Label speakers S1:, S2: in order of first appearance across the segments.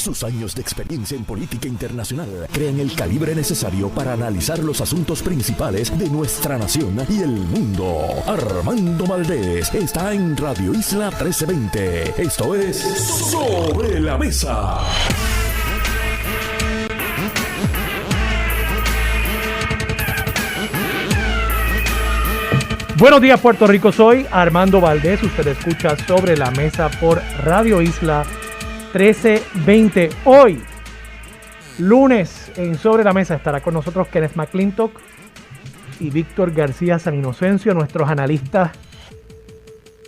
S1: Sus años de experiencia en política internacional crean el calibre necesario para analizar los asuntos principales de nuestra nación y el mundo. Armando Valdés está en Radio Isla 1320. Esto es Sobre la Mesa.
S2: Buenos días, Puerto Rico. Soy Armando Valdés. Usted escucha Sobre la Mesa por Radio Isla 1320. Hoy, lunes, en Sobre la Mesa estará con nosotros Kenneth McClintock y Víctor García San Inocencio, nuestros analistas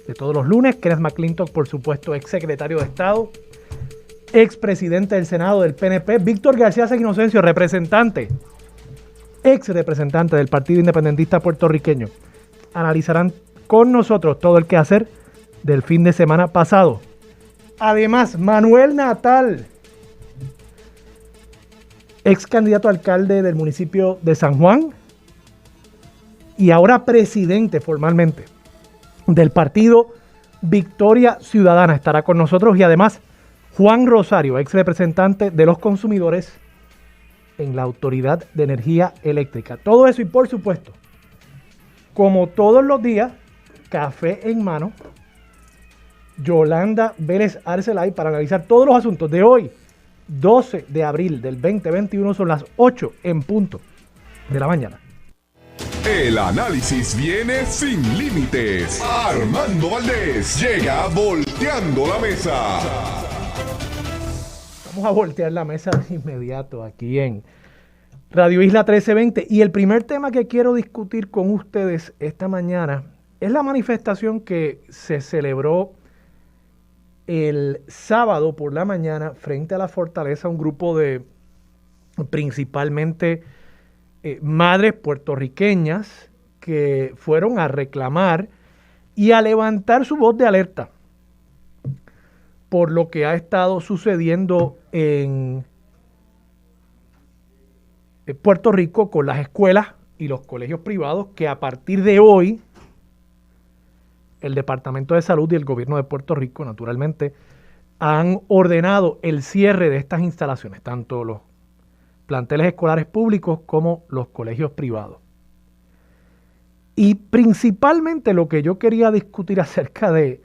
S2: de todos los lunes. Kenneth McClintock, por supuesto, ex secretario de Estado, ex presidente del Senado del PNP. Víctor García San Inocencio, ex representante del Partido Independentista Puertorriqueño. Analizarán con nosotros todo el quehacer del fin de semana pasado. Además, Manuel Natal, ex candidato a alcalde del municipio de San Juan y ahora presidente formalmente del partido Victoria Ciudadana, estará con nosotros. Y además, Juan Rosario, ex representante de los consumidores en la Autoridad de Energía Eléctrica. Todo eso y, por supuesto, como todos los días, café en mano, Yolanda Vélez Arcelay para analizar todos los asuntos de hoy, 12 de abril del 2021, son las 8 en punto de la mañana.
S3: El análisis viene sin límites. Armando Valdés llega volteando la mesa.
S2: Vamos a voltear la mesa de inmediato aquí en Radio Isla 1320. Y el primer tema que quiero discutir con ustedes esta mañana es la manifestación que se celebró el sábado por la mañana frente a la Fortaleza, un grupo de principalmente madres puertorriqueñas que fueron a reclamar y a levantar su voz de alerta por lo que ha estado sucediendo en Puerto Rico con las escuelas y los colegios privados, que a partir de hoy el Departamento de Salud y el Gobierno de Puerto Rico, naturalmente, han ordenado el cierre de estas instalaciones, tanto los planteles escolares públicos como los colegios privados. Y principalmente lo que yo quería discutir acerca de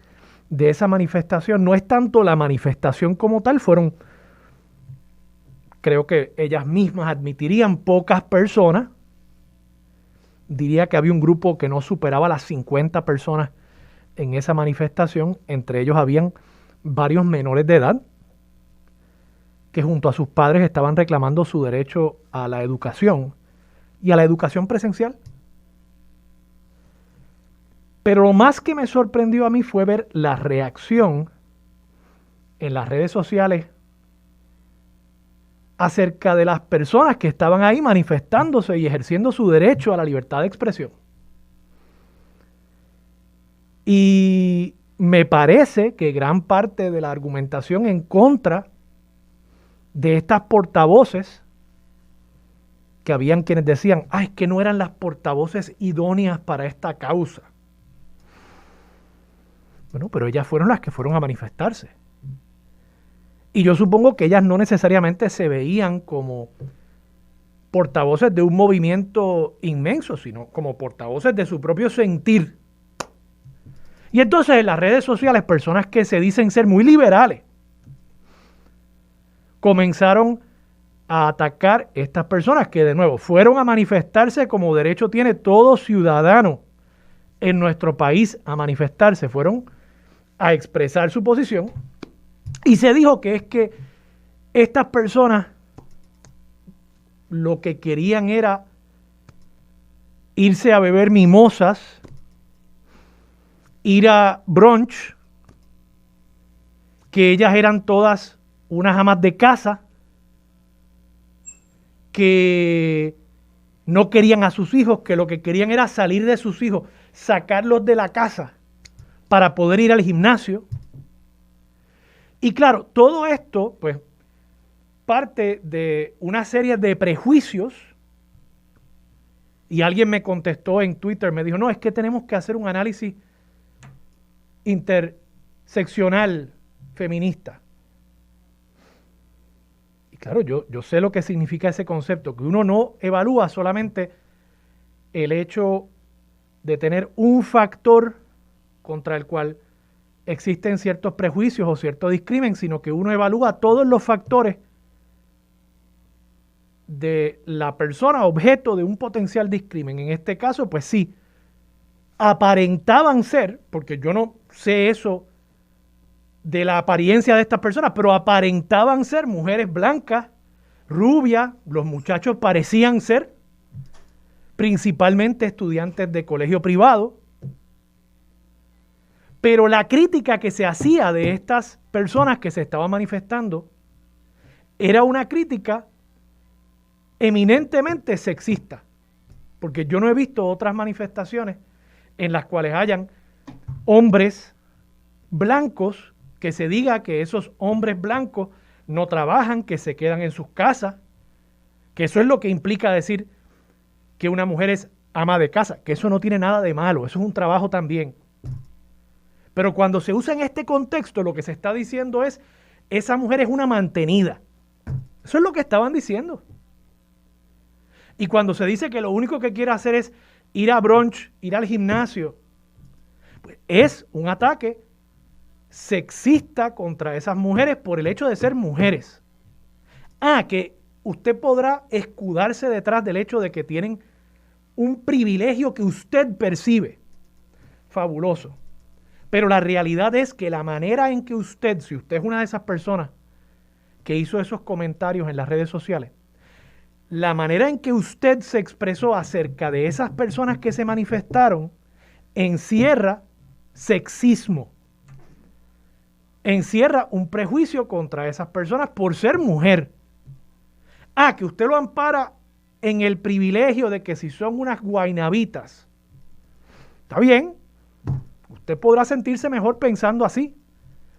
S2: esa manifestación no es tanto la manifestación como tal, fueron, creo que ellas mismas admitirían, pocas personas. Diría que había un grupo que no superaba las 50 personas en esa manifestación. Entre ellos habían varios menores de edad que junto a sus padres estaban reclamando su derecho a la educación y a la educación presencial. Pero lo más que me sorprendió a mí fue ver la reacción en las redes sociales acerca de las personas que estaban ahí manifestándose y ejerciendo su derecho a la libertad de expresión. Y me parece que gran parte de la argumentación en contra de estas portavoces, que habían quienes decían, es que no eran las portavoces idóneas para esta causa. Bueno, pero ellas fueron las que fueron a manifestarse. Y yo supongo que ellas no necesariamente se veían como portavoces de un movimiento inmenso, sino como portavoces de su propio sentir. Y entonces en las redes sociales, personas que se dicen ser muy liberales comenzaron a atacar estas personas que, de nuevo, fueron a manifestarse como derecho tiene todo ciudadano en nuestro país a manifestarse. Fueron a expresar su posición. Y se dijo que es que estas personas lo que querían era irse a beber mimosas, ir a brunch, que ellas eran todas unas amas de casa, que no querían a sus hijos, que lo que querían era salir de sus hijos, sacarlos de la casa para poder ir al gimnasio. Y claro, todo esto, pues, parte de una serie de prejuicios. Y alguien me contestó en Twitter, me dijo, no, es que tenemos que hacer un análisis interseccional feminista. claro, yo sé lo que significa ese concepto, que uno no evalúa solamente el hecho de tener un factor contra el cual existen ciertos prejuicios o cierto discrimen, sino que uno evalúa todos los factores de la persona objeto de un potencial discrimen. En este caso, pues sí, aparentaban ser, porque yo no sé eso de la apariencia de estas personas, pero aparentaban ser mujeres blancas, rubias, los muchachos parecían ser principalmente estudiantes de colegio privado, pero la crítica que se hacía de estas personas que se estaban manifestando era una crítica eminentemente sexista, porque yo no he visto otras manifestaciones en las cuales hayan hombres blancos que se diga que esos hombres blancos no trabajan, que se quedan en sus casas, que eso es lo que implica decir que una mujer es ama de casa, que eso no tiene nada de malo, eso es un trabajo también. Pero cuando se usa en este contexto, lo que se está diciendo es, esa mujer es una mantenida. Eso es lo que estaban diciendo. Y cuando se dice que lo único que quiere hacer es ir a brunch, ir al gimnasio, pues es un ataque sexista contra esas mujeres por el hecho de ser mujeres. Que usted podrá escudarse detrás del hecho de que tienen un privilegio que usted percibe. Fabuloso. Pero la realidad es que la manera en que usted, si usted es una de esas personas que hizo esos comentarios en las redes sociales, la manera en que usted se expresó acerca de esas personas que se manifestaron encierra sexismo. Encierra un prejuicio contra esas personas por ser mujer. Que usted lo ampara en el privilegio de que si son unas guaynabitas, está bien, usted podrá sentirse mejor pensando así,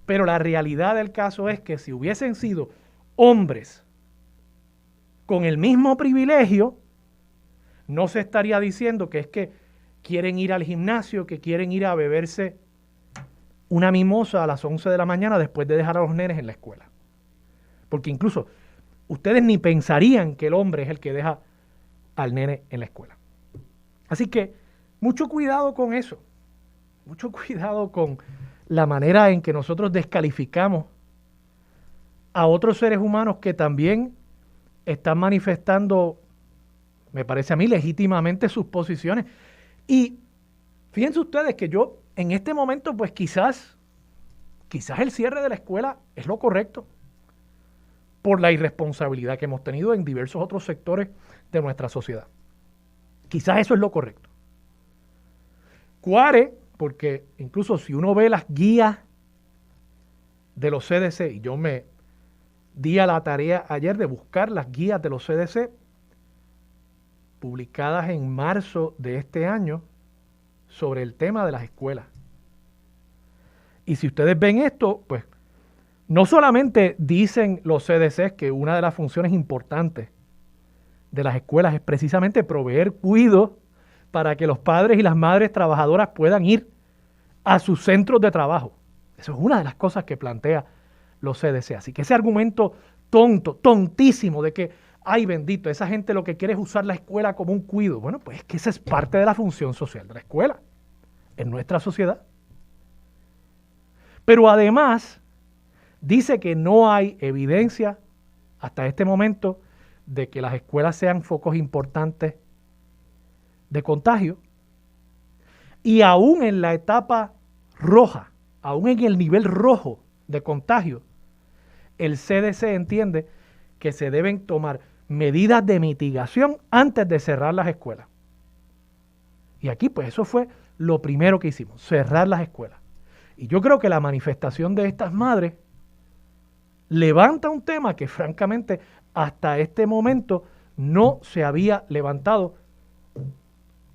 S2: pero la realidad del caso es que si hubiesen sido hombres con el mismo privilegio, no se estaría diciendo que es que quieren ir al gimnasio, que quieren ir a beberse una mimosa a las 11 de la mañana después de dejar a los nenes en la escuela. Porque incluso ustedes ni pensarían que el hombre es el que deja al nene en la escuela. Así que mucho cuidado con eso. Mucho cuidado con la manera en que nosotros descalificamos a otros seres humanos que también están manifestando, me parece a mí, legítimamente sus posiciones. Y fíjense ustedes que yo en este momento, pues quizás el cierre de la escuela es lo correcto por la irresponsabilidad que hemos tenido en diversos otros sectores de nuestra sociedad. Quizás eso es lo correcto. Cuare, porque incluso si uno ve las guías de los CDC, y yo me di a la tarea ayer de buscar las guías de los CDC publicadas en marzo de este año sobre el tema de las escuelas. Y si ustedes ven esto, pues no solamente dicen los CDC que una de las funciones importantes de las escuelas es precisamente proveer cuidado para que los padres y las madres trabajadoras puedan ir a sus centros de trabajo. Eso es una de las cosas que plantea los CDC. Así que ese argumento tontísimo de que, ay bendito, esa gente lo que quiere es usar la escuela como un cuido. Bueno, pues es que esa es parte de la función social de la escuela en nuestra sociedad. Pero además dice que no hay evidencia hasta este momento de que las escuelas sean focos importantes de contagio. Y aún en la etapa roja, aún en el nivel rojo de contagio, el CDC entiende que se deben tomar medidas de mitigación antes de cerrar las escuelas. Y aquí pues eso fue lo primero que hicimos, cerrar las escuelas. Y yo creo que la manifestación de estas madres levanta un tema que francamente hasta este momento no se había levantado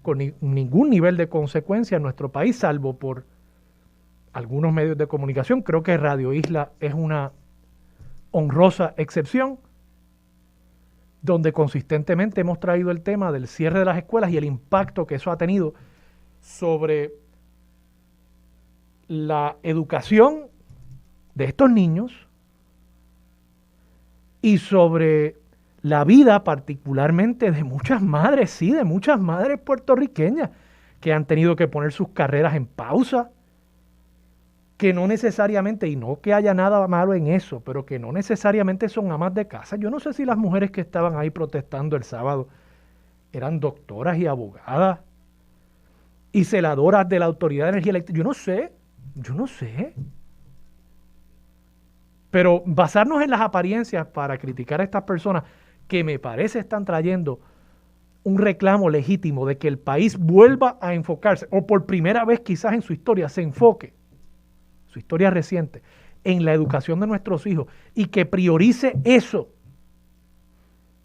S2: con ningún nivel de consecuencia en nuestro país, salvo por algunos medios de comunicación. Creo que Radio Isla es una honrosa excepción, donde consistentemente hemos traído el tema del cierre de las escuelas y el impacto que eso ha tenido sobre la educación de estos niños y sobre la vida particularmente de muchas madres, sí, de muchas madres puertorriqueñas que han tenido que poner sus carreras en pausa, que no necesariamente, y no que haya nada malo en eso, pero que no necesariamente son amas de casa. Yo no sé si las mujeres que estaban ahí protestando el sábado eran doctoras y abogadas y celadoras de la Autoridad de Energía Eléctrica. Yo no sé. Pero basarnos en las apariencias para criticar a estas personas que me parece están trayendo un reclamo legítimo de que el país vuelva a enfocarse, o por primera vez quizás en su historia se enfoque, su historia reciente, en la educación de nuestros hijos y que priorice eso.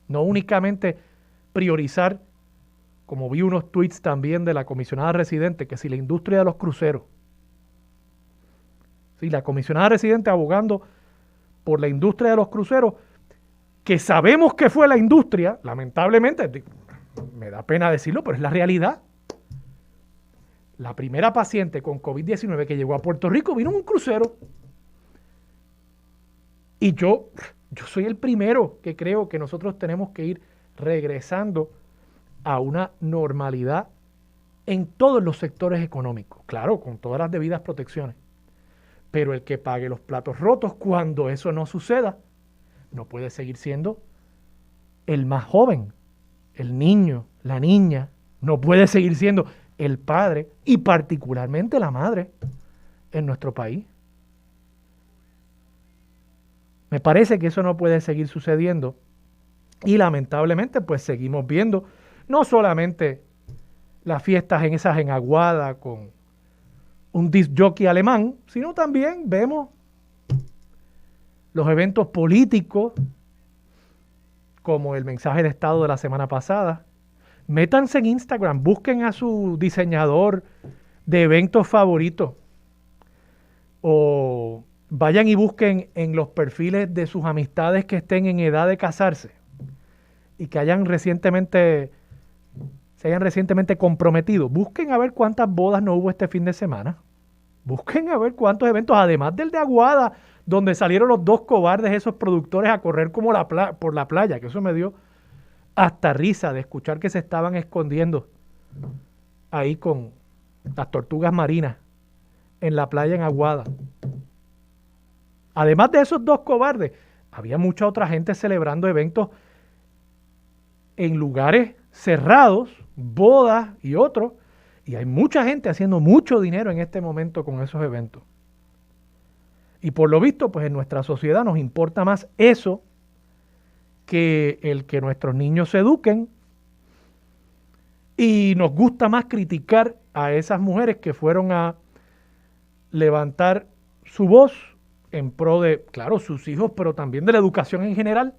S2: No únicamente priorizar, como vi unos tweets también de la comisionada residente, que si la industria de los cruceros, si la comisionada residente abogando por la industria de los cruceros, que sabemos que fue la industria, lamentablemente, me da pena decirlo, pero es la realidad. La primera paciente con COVID-19 que llegó a Puerto Rico vino en un crucero. Y yo soy el primero que creo que nosotros tenemos que ir regresando a una normalidad en todos los sectores económicos. Claro, con todas las debidas protecciones. Pero el que pague los platos rotos cuando eso no suceda, no puede seguir siendo el más joven, el niño, la niña, no puede seguir siendo el padre y particularmente la madre en nuestro país. Me parece que eso no puede seguir sucediendo y lamentablemente pues seguimos viendo no solamente las fiestas en Aguada con un disc jockey alemán, sino también vemos los eventos políticos como el mensaje de Estado de la semana pasada. Métanse en Instagram, busquen a su diseñador de eventos favoritos o vayan y busquen en los perfiles de sus amistades que estén en edad de casarse y que se hayan recientemente comprometido. Busquen a ver cuántas bodas no hubo este fin de semana. Busquen a ver cuántos eventos, además del de Aguada, donde salieron los dos cobardes, esos productores, a correr como por la playa, que eso me dio hasta risa de escuchar que se estaban escondiendo ahí con las tortugas marinas en la playa en Aguada. Además de esos dos cobardes, había mucha otra gente celebrando eventos en lugares cerrados, bodas y otros, y hay mucha gente haciendo mucho dinero en este momento con esos eventos. Y por lo visto, pues en nuestra sociedad nos importa más eso que el que nuestros niños se eduquen, y nos gusta más criticar a esas mujeres que fueron a levantar su voz en pro de, claro, sus hijos, pero también de la educación en general.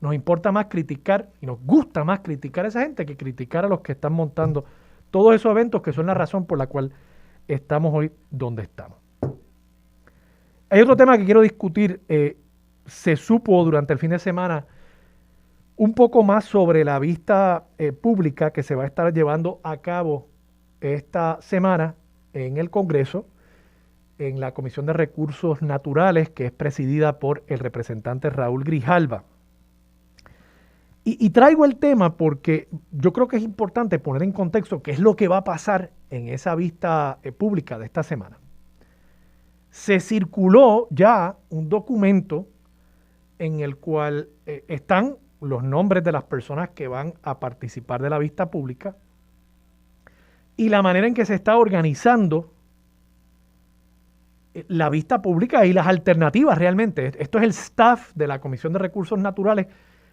S2: Nos importa más criticar y nos gusta más criticar a esa gente que criticar a los que están montando todos esos eventos que son la razón por la cual estamos hoy donde estamos. Hay otro tema que quiero discutir. Se supo durante el fin de semana un poco más sobre la vista pública que se va a estar llevando a cabo esta semana en el Congreso, en la Comisión de Recursos Naturales, que es presidida por el representante Raúl Grijalva. Y traigo el tema porque yo creo que es importante poner en contexto qué es lo que va a pasar en esa vista pública de esta semana. Se circuló ya un documento en el cual están los nombres de las personas que van a participar de la vista pública y la manera en que se está organizando la vista pública y las alternativas realmente. Esto es el staff de la Comisión de Recursos Naturales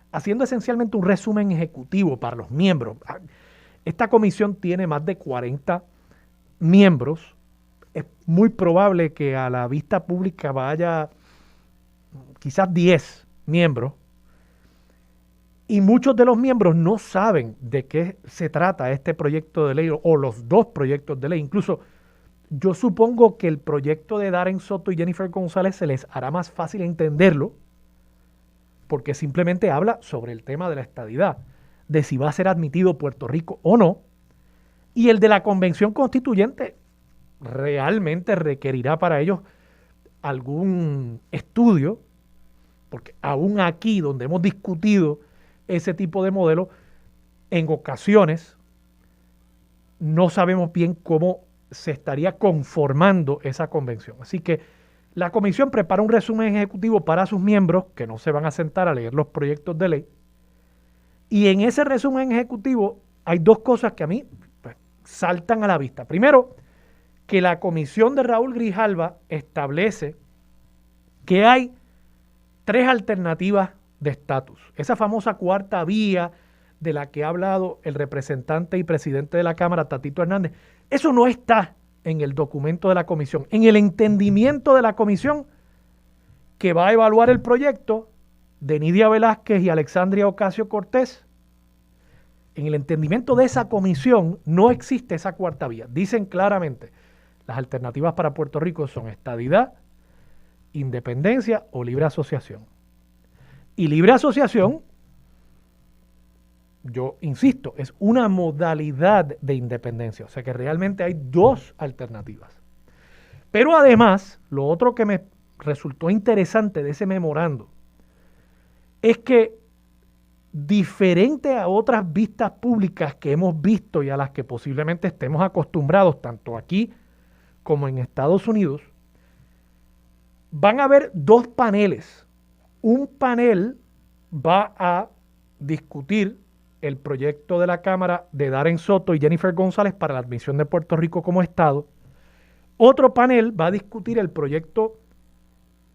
S2: haciendo esencialmente un resumen ejecutivo para los miembros. Esta comisión tiene más de 40 miembros. Es muy probable que a la vista pública vaya quizás 10 miembros. Y muchos de los miembros no saben de qué se trata este proyecto de ley o los dos proyectos de ley. Incluso yo supongo que el proyecto de Darren Soto y Jennifer González se les hará más fácil entenderlo porque simplemente habla sobre el tema de la estadidad, de si va a ser admitido Puerto Rico o no. Y el de la Convención Constituyente realmente requerirá para ellos algún estudio porque aún aquí donde hemos discutido ese tipo de modelo, en ocasiones no sabemos bien cómo se estaría conformando esa convención. Así que la comisión prepara un resumen ejecutivo para sus miembros, que no se van a sentar a leer los proyectos de ley, y en ese resumen ejecutivo hay dos cosas que a mí pues, saltan a la vista. Primero, que la comisión de Raúl Grijalva establece que hay 3 alternativas de estatus. Esa famosa cuarta vía de la que ha hablado el representante y presidente de la Cámara, Tatito Hernández, eso no está en el documento de la comisión. En el entendimiento de la comisión que va a evaluar el proyecto de Nidia Velázquez y Alexandria Ocasio-Cortez, en el entendimiento de esa comisión no existe esa cuarta vía. Dicen claramente, las alternativas para Puerto Rico son estadidad, independencia o libre asociación. Y libre asociación, yo insisto, es una modalidad de independencia, o sea que realmente hay 2 alternativas. Pero además, lo otro que me resultó interesante de ese memorando es que, diferente a otras vistas públicas que hemos visto y a las que posiblemente estemos acostumbrados, tanto aquí como en Estados Unidos, van a haber 2 paneles. Un panel va a discutir el proyecto de la Cámara de Darren Soto y Jennifer González para la admisión de Puerto Rico como Estado. Otro panel va a discutir el proyecto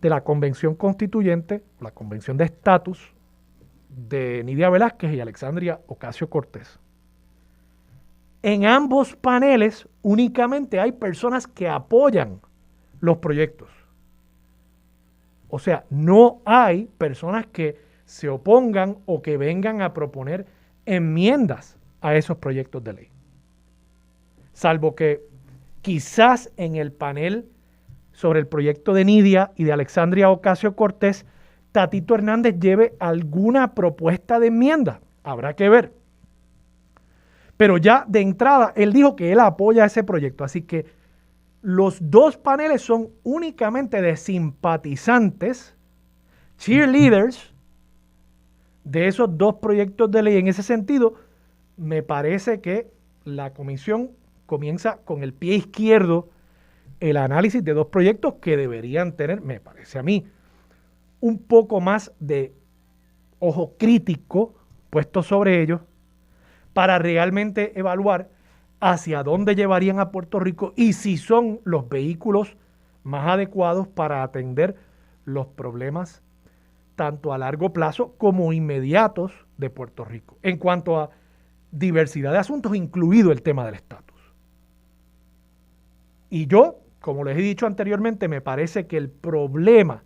S2: de la Convención Constituyente, la Convención de Estatus de Nidia Velázquez y Alexandria Ocasio-Cortez. En ambos paneles únicamente hay personas que apoyan los proyectos. O sea, no hay personas que se opongan o que vengan a proponer enmiendas a esos proyectos de ley. Salvo que quizás en el panel sobre el proyecto de Nidia y de Alexandria Ocasio-Cortez, Tatito Hernández lleve alguna propuesta de enmienda. Habrá que ver. Pero ya de entrada, él dijo que él apoya ese proyecto. Así que los 2 paneles son únicamente de simpatizantes, cheerleaders, de esos 2 proyectos de ley. En ese sentido, me parece que la comisión comienza con el pie izquierdo el análisis de 2 proyectos que deberían tener, me parece a mí, un poco más de ojo crítico puesto sobre ellos para realmente evaluar hacia dónde llevarían a Puerto Rico y si son los vehículos más adecuados para atender los problemas tanto a largo plazo como inmediatos de Puerto Rico, en cuanto a diversidad de asuntos, incluido el tema del estatus. Y yo, como les he dicho anteriormente, me parece que el problema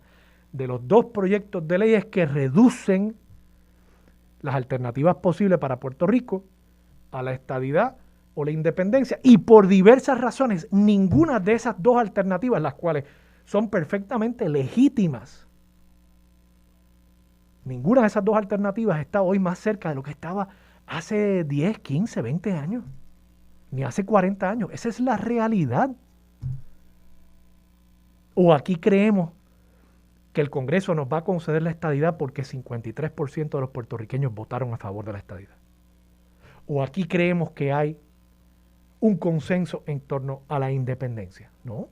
S2: de los 2 proyectos de ley es que reducen las alternativas posibles para Puerto Rico a la estadidad o la independencia, y por diversas razones, ninguna de esas 2 alternativas, las cuales son perfectamente legítimas, ninguna de esas 2 alternativas está hoy más cerca de lo que estaba hace 10, 15, 20 años, ni hace 40 años. Esa es la realidad. O aquí creemos que el Congreso nos va a conceder la estadidad porque 53% de los puertorriqueños votaron a favor de la estadidad. O aquí creemos que hay un consenso en torno a la independencia. No.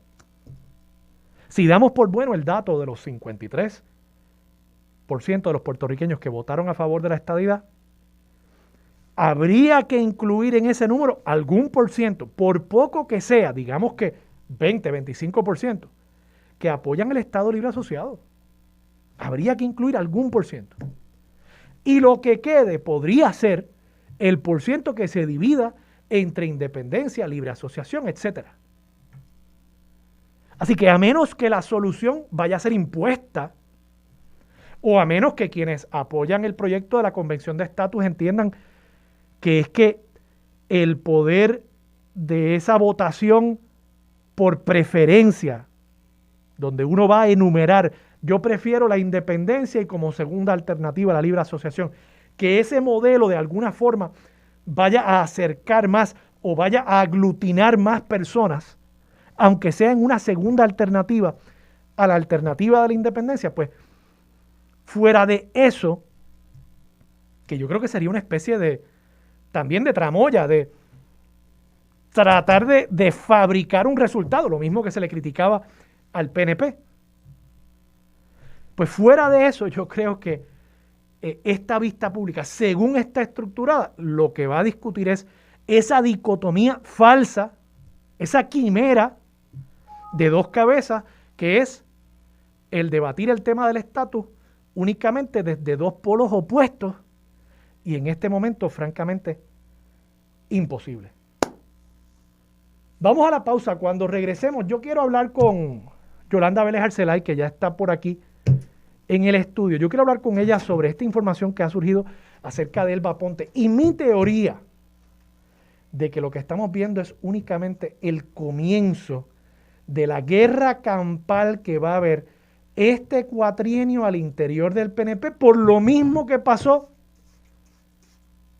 S2: Si damos por bueno el dato de los 53% de los puertorriqueños que votaron a favor de la estadidad, habría que incluir en ese número algún por ciento, por poco que sea, digamos que 20, 25%, que apoyan el Estado Libre Asociado. Habría que incluir algún por ciento. Y lo que quede podría ser el por ciento que se divida entre independencia, libre asociación, etc. Así que a menos que la solución vaya a ser impuesta, o a menos que quienes apoyan el proyecto de la Convención de Estatus entiendan que es que el poder de esa votación por preferencia, donde uno va a enumerar, yo prefiero la independencia y como segunda alternativa la libre asociación, que ese modelo de alguna forma vaya a acercar más o vaya a aglutinar más personas, aunque sea en una segunda alternativa a la alternativa de la independencia, pues Fuera de eso, que yo creo que sería una especie de, también de tramoya, de tratar de fabricar un resultado, lo mismo que se le criticaba al PNP. Pues fuera de eso, yo creo que esta vista pública, según está estructurada, lo que va a discutir es esa dicotomía falsa, esa quimera de dos cabezas, que es el debatir el tema del estatus únicamente desde dos polos opuestos, y en este momento, francamente, imposible. Vamos a la pausa. Cuando regresemos, yo quiero hablar con Yolanda Vélez Arcelay, que ya está por aquí en el estudio. Yo quiero hablar con ella sobre esta información que ha surgido acerca de Elba Aponte y mi teoría de que lo que estamos viendo es únicamente el comienzo de la guerra campal que va a haber este cuatrienio al interior del PNP, por lo mismo que pasó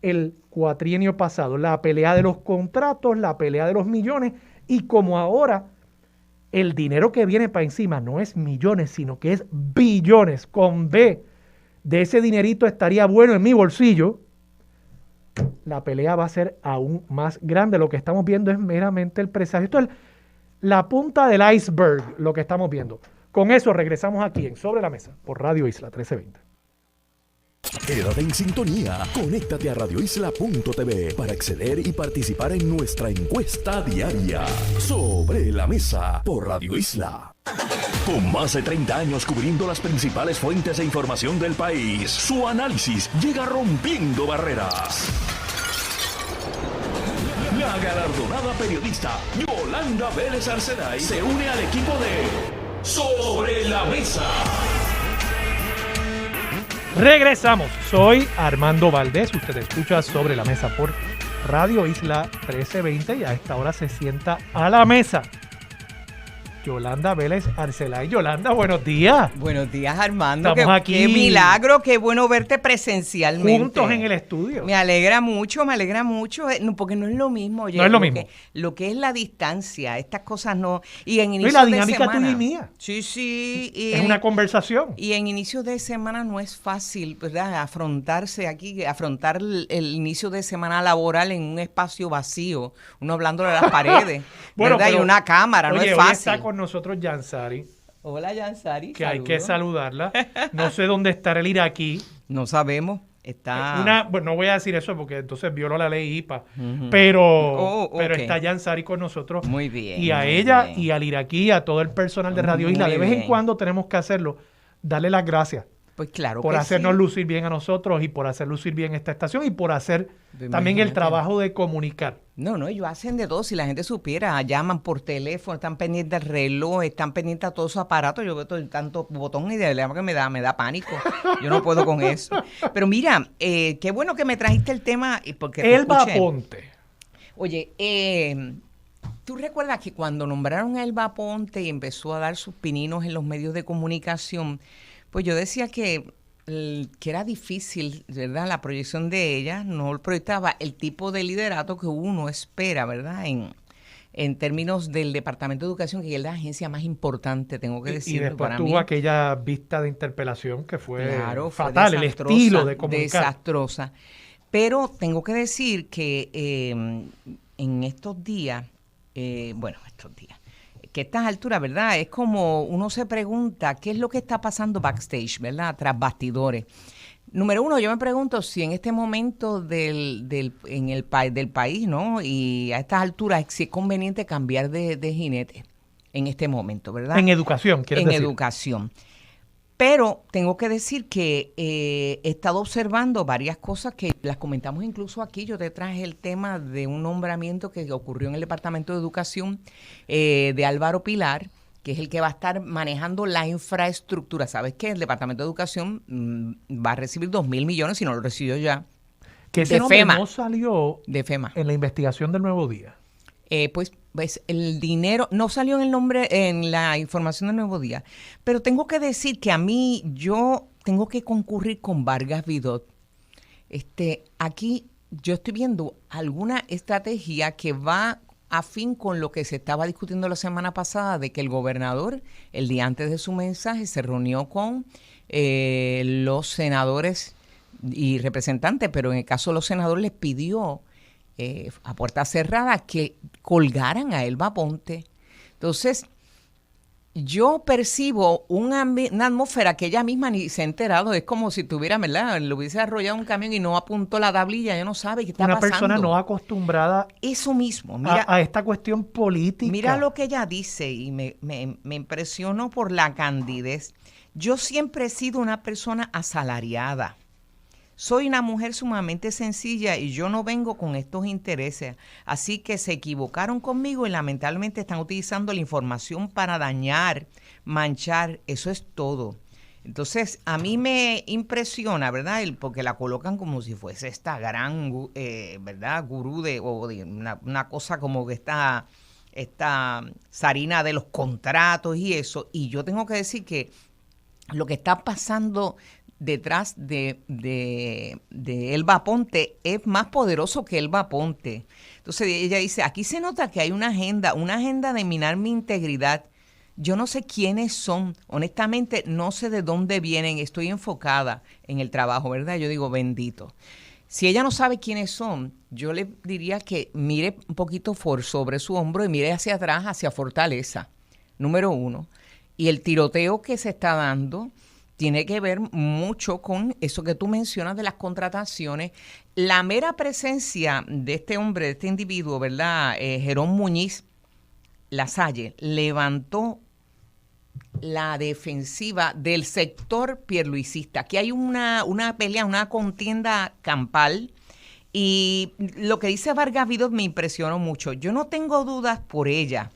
S2: el cuatrienio pasado, la pelea de los contratos, la pelea de los millones, y como ahora el dinero que viene para encima no es millones, sino que es billones, con B, de ese dinerito estaría bueno en mi bolsillo, la pelea va a ser aún más grande. Lo que estamos viendo es meramente el presagio. Esto es la punta del iceberg, lo que estamos viendo. Con eso regresamos aquí en Sobre la Mesa por Radio Isla 1320.
S1: Quédate en sintonía, conéctate a radioisla.tv para acceder y participar en nuestra encuesta diaria. Sobre la Mesa por Radio Isla. Con más de 30 años cubriendo las principales fuentes de información del país, su análisis llega rompiendo barreras. La galardonada periodista Yolanda Vélez Arcelay se une al equipo de Sobre la Mesa.
S2: Regresamos. Soy Armando Valdés. Usted escucha Sobre la Mesa por Radio Isla 1320 y a esta hora se sienta a la mesa Yolanda Vélez Arcelay. Yolanda, buenos días.
S4: Buenos días, Armando.
S2: Estamos aquí.
S4: Qué milagro, qué bueno verte presencialmente.
S2: Juntos en el estudio.
S4: Me alegra mucho, porque no es lo mismo. Oye,
S2: no es lo mismo.
S4: Lo que es la distancia, estas cosas no. Y en inicio
S2: y la
S4: de
S2: dinámica
S4: semana,
S2: tuya y mía.
S4: Sí.
S2: Es una conversación.
S4: Y en inicio de semana no es fácil, ¿verdad? Afrontar el inicio de semana laboral en un espacio vacío, uno hablándole a las paredes,
S2: bueno,
S4: ¿verdad?
S2: Pero,
S4: y una cámara, no es
S2: hoy
S4: fácil.
S2: Está con nosotros Yansari.
S4: Hola, Yansari.
S2: Que hay que saludarla. No sé dónde estará el iraquí.
S4: No sabemos. Está...
S2: Bueno, no voy a decir eso porque entonces violó la ley IPA.
S4: Uh-huh.
S2: Pero
S4: okay.
S2: está Yansari con nosotros.
S4: Muy bien.
S2: Y a ella y al iraquí, a todo el personal de Radio Isla, de vez en cuando tenemos que hacerlo. Darle las gracias.
S4: Pues claro
S2: por
S4: que
S2: hacernos
S4: sí.
S2: lucir bien a nosotros y por hacer lucir bien esta estación y por hacer también el trabajo de comunicar.
S4: No, ellos hacen de todo. Si la gente supiera, llaman por teléfono, están pendientes del reloj, están pendientes a todos sus aparatos. Yo veo todo el tanto botón y de verdad que me da pánico. Yo no puedo con eso. Pero mira, qué bueno que me trajiste el tema. Porque
S2: Elba Aponte.
S4: Oye, ¿tú recuerdas que cuando nombraron a Elba Aponte y empezó a dar sus pininos en los medios de comunicación, pues yo decía que era difícil, ¿verdad? La proyección de ella no proyectaba el tipo de liderato que uno espera, ¿verdad? En términos del Departamento de Educación, que es la agencia más importante, tengo que decirlo.
S2: Y después
S4: para
S2: tuvo
S4: mí,
S2: aquella vista de interpelación que fue fatal,
S4: fue
S2: el estilo de comunicar.
S4: Desastrosa. Pero tengo que decir que en estos días, que a estas alturas, ¿verdad? Es como uno se pregunta qué es lo que está pasando backstage, ¿verdad? Tras bastidores. Número uno, yo me pregunto si en este momento del país, ¿no? Y a estas alturas, si es conveniente cambiar de jinete en este momento, ¿verdad?
S2: En educación, ¿quieres decir?
S4: En educación. Pero tengo que decir que he estado observando varias cosas que las comentamos incluso aquí. Yo te traje el tema de un nombramiento que ocurrió en el Departamento de Educación de Álvaro Pilar, que es el que va a estar manejando la infraestructura. ¿Sabes qué? El Departamento de Educación va a recibir 2,000 millones, si no lo recibió ya,
S2: que ese nombre FEMA. No salió
S4: de FEMA
S2: en la investigación del Nuevo Día.
S4: Pues el dinero no salió en el nombre, en la información del Nuevo Día, pero tengo que decir que a mí, yo tengo que concurrir con Vargas Vidot. Aquí yo estoy viendo alguna estrategia que va afín con lo que se estaba discutiendo la semana pasada, de que el gobernador, el día antes de su mensaje, se reunió con los senadores y representantes, pero en el caso de los senadores les pidió a puerta cerrada que colgaran a Elba Ponte. Entonces, yo percibo una atmósfera que ella misma ni se ha enterado. Es como si tuviera, ¿verdad? Le hubiese arrollado un camión y no apuntó la tablilla, ella no sabe qué está pasando.
S2: Una persona no acostumbrada
S4: eso mismo, mira,
S2: a esta cuestión política.
S4: Mira lo que ella dice y me impresionó por la candidez. Yo siempre he sido una persona asalariada. Soy una mujer sumamente sencilla y yo no vengo con estos intereses. Así que se equivocaron conmigo y lamentablemente están utilizando la información para dañar, manchar. Eso es todo. Entonces, a mí me impresiona, ¿verdad? Porque la colocan como si fuese esta gran, ¿verdad? Gurú de una cosa como que esta zarina de los contratos y eso. Y yo tengo que decir que lo que está pasando detrás de Elba Ponte es más poderoso que Elba Ponte. Entonces ella dice, aquí se nota que hay una agenda de minar mi integridad. Yo no sé quiénes son, honestamente no sé de dónde vienen, estoy enfocada en el trabajo, ¿verdad? Yo digo, bendito. Si ella no sabe quiénes son, yo le diría que mire un poquito sobre su hombro y mire hacia atrás, hacia Fortaleza, número 1. Y el tiroteo que se está dando tiene que ver mucho con eso que tú mencionas de las contrataciones. La mera presencia de este hombre, de este individuo, ¿verdad? Jerón Muñiz Lasalle, levantó la defensiva del sector pierluisista. Aquí hay una pelea, una contienda campal. Y lo que dice Vargas Vidot me impresionó mucho. Yo no tengo dudas por ella,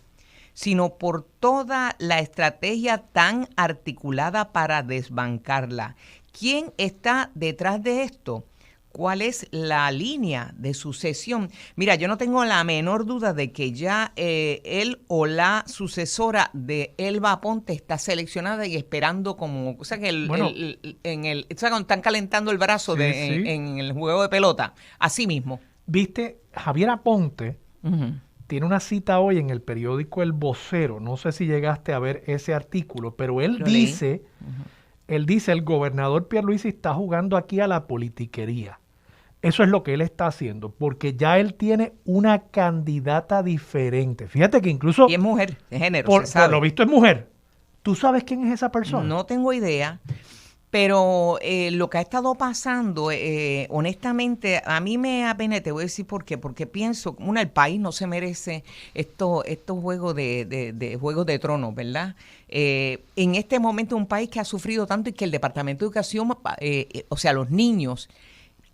S4: sino por toda la estrategia tan articulada para desbancarla. ¿Quién está detrás de esto? ¿Cuál es la línea de sucesión? Mira, yo no tengo la menor duda de que ya él o la sucesora de Elba Ponte está seleccionada y esperando como... O sea, que están calentando el brazo
S2: sí.
S4: En el juego de pelota. Así mismo.
S2: ¿Viste? Javier Aponte tiene una cita hoy en el periódico El Vocero. No sé si llegaste a ver ese artículo, pero él dice, el gobernador Pierluisi está jugando aquí a la politiquería. Eso es lo que él está haciendo, porque ya él tiene una candidata diferente. Fíjate que incluso...
S4: Y es mujer, de género,
S2: por
S4: se sabe.
S2: lo visto es mujer. ¿Tú sabes quién es esa persona?
S4: No tengo idea. Pero lo que ha estado pasando, honestamente, a mí me apena, te voy a decir por qué. Porque pienso, el país no se merece estos juegos de Juegos de Tronos, ¿verdad? En este momento un país que ha sufrido tanto y que el Departamento de Educación, o sea, los niños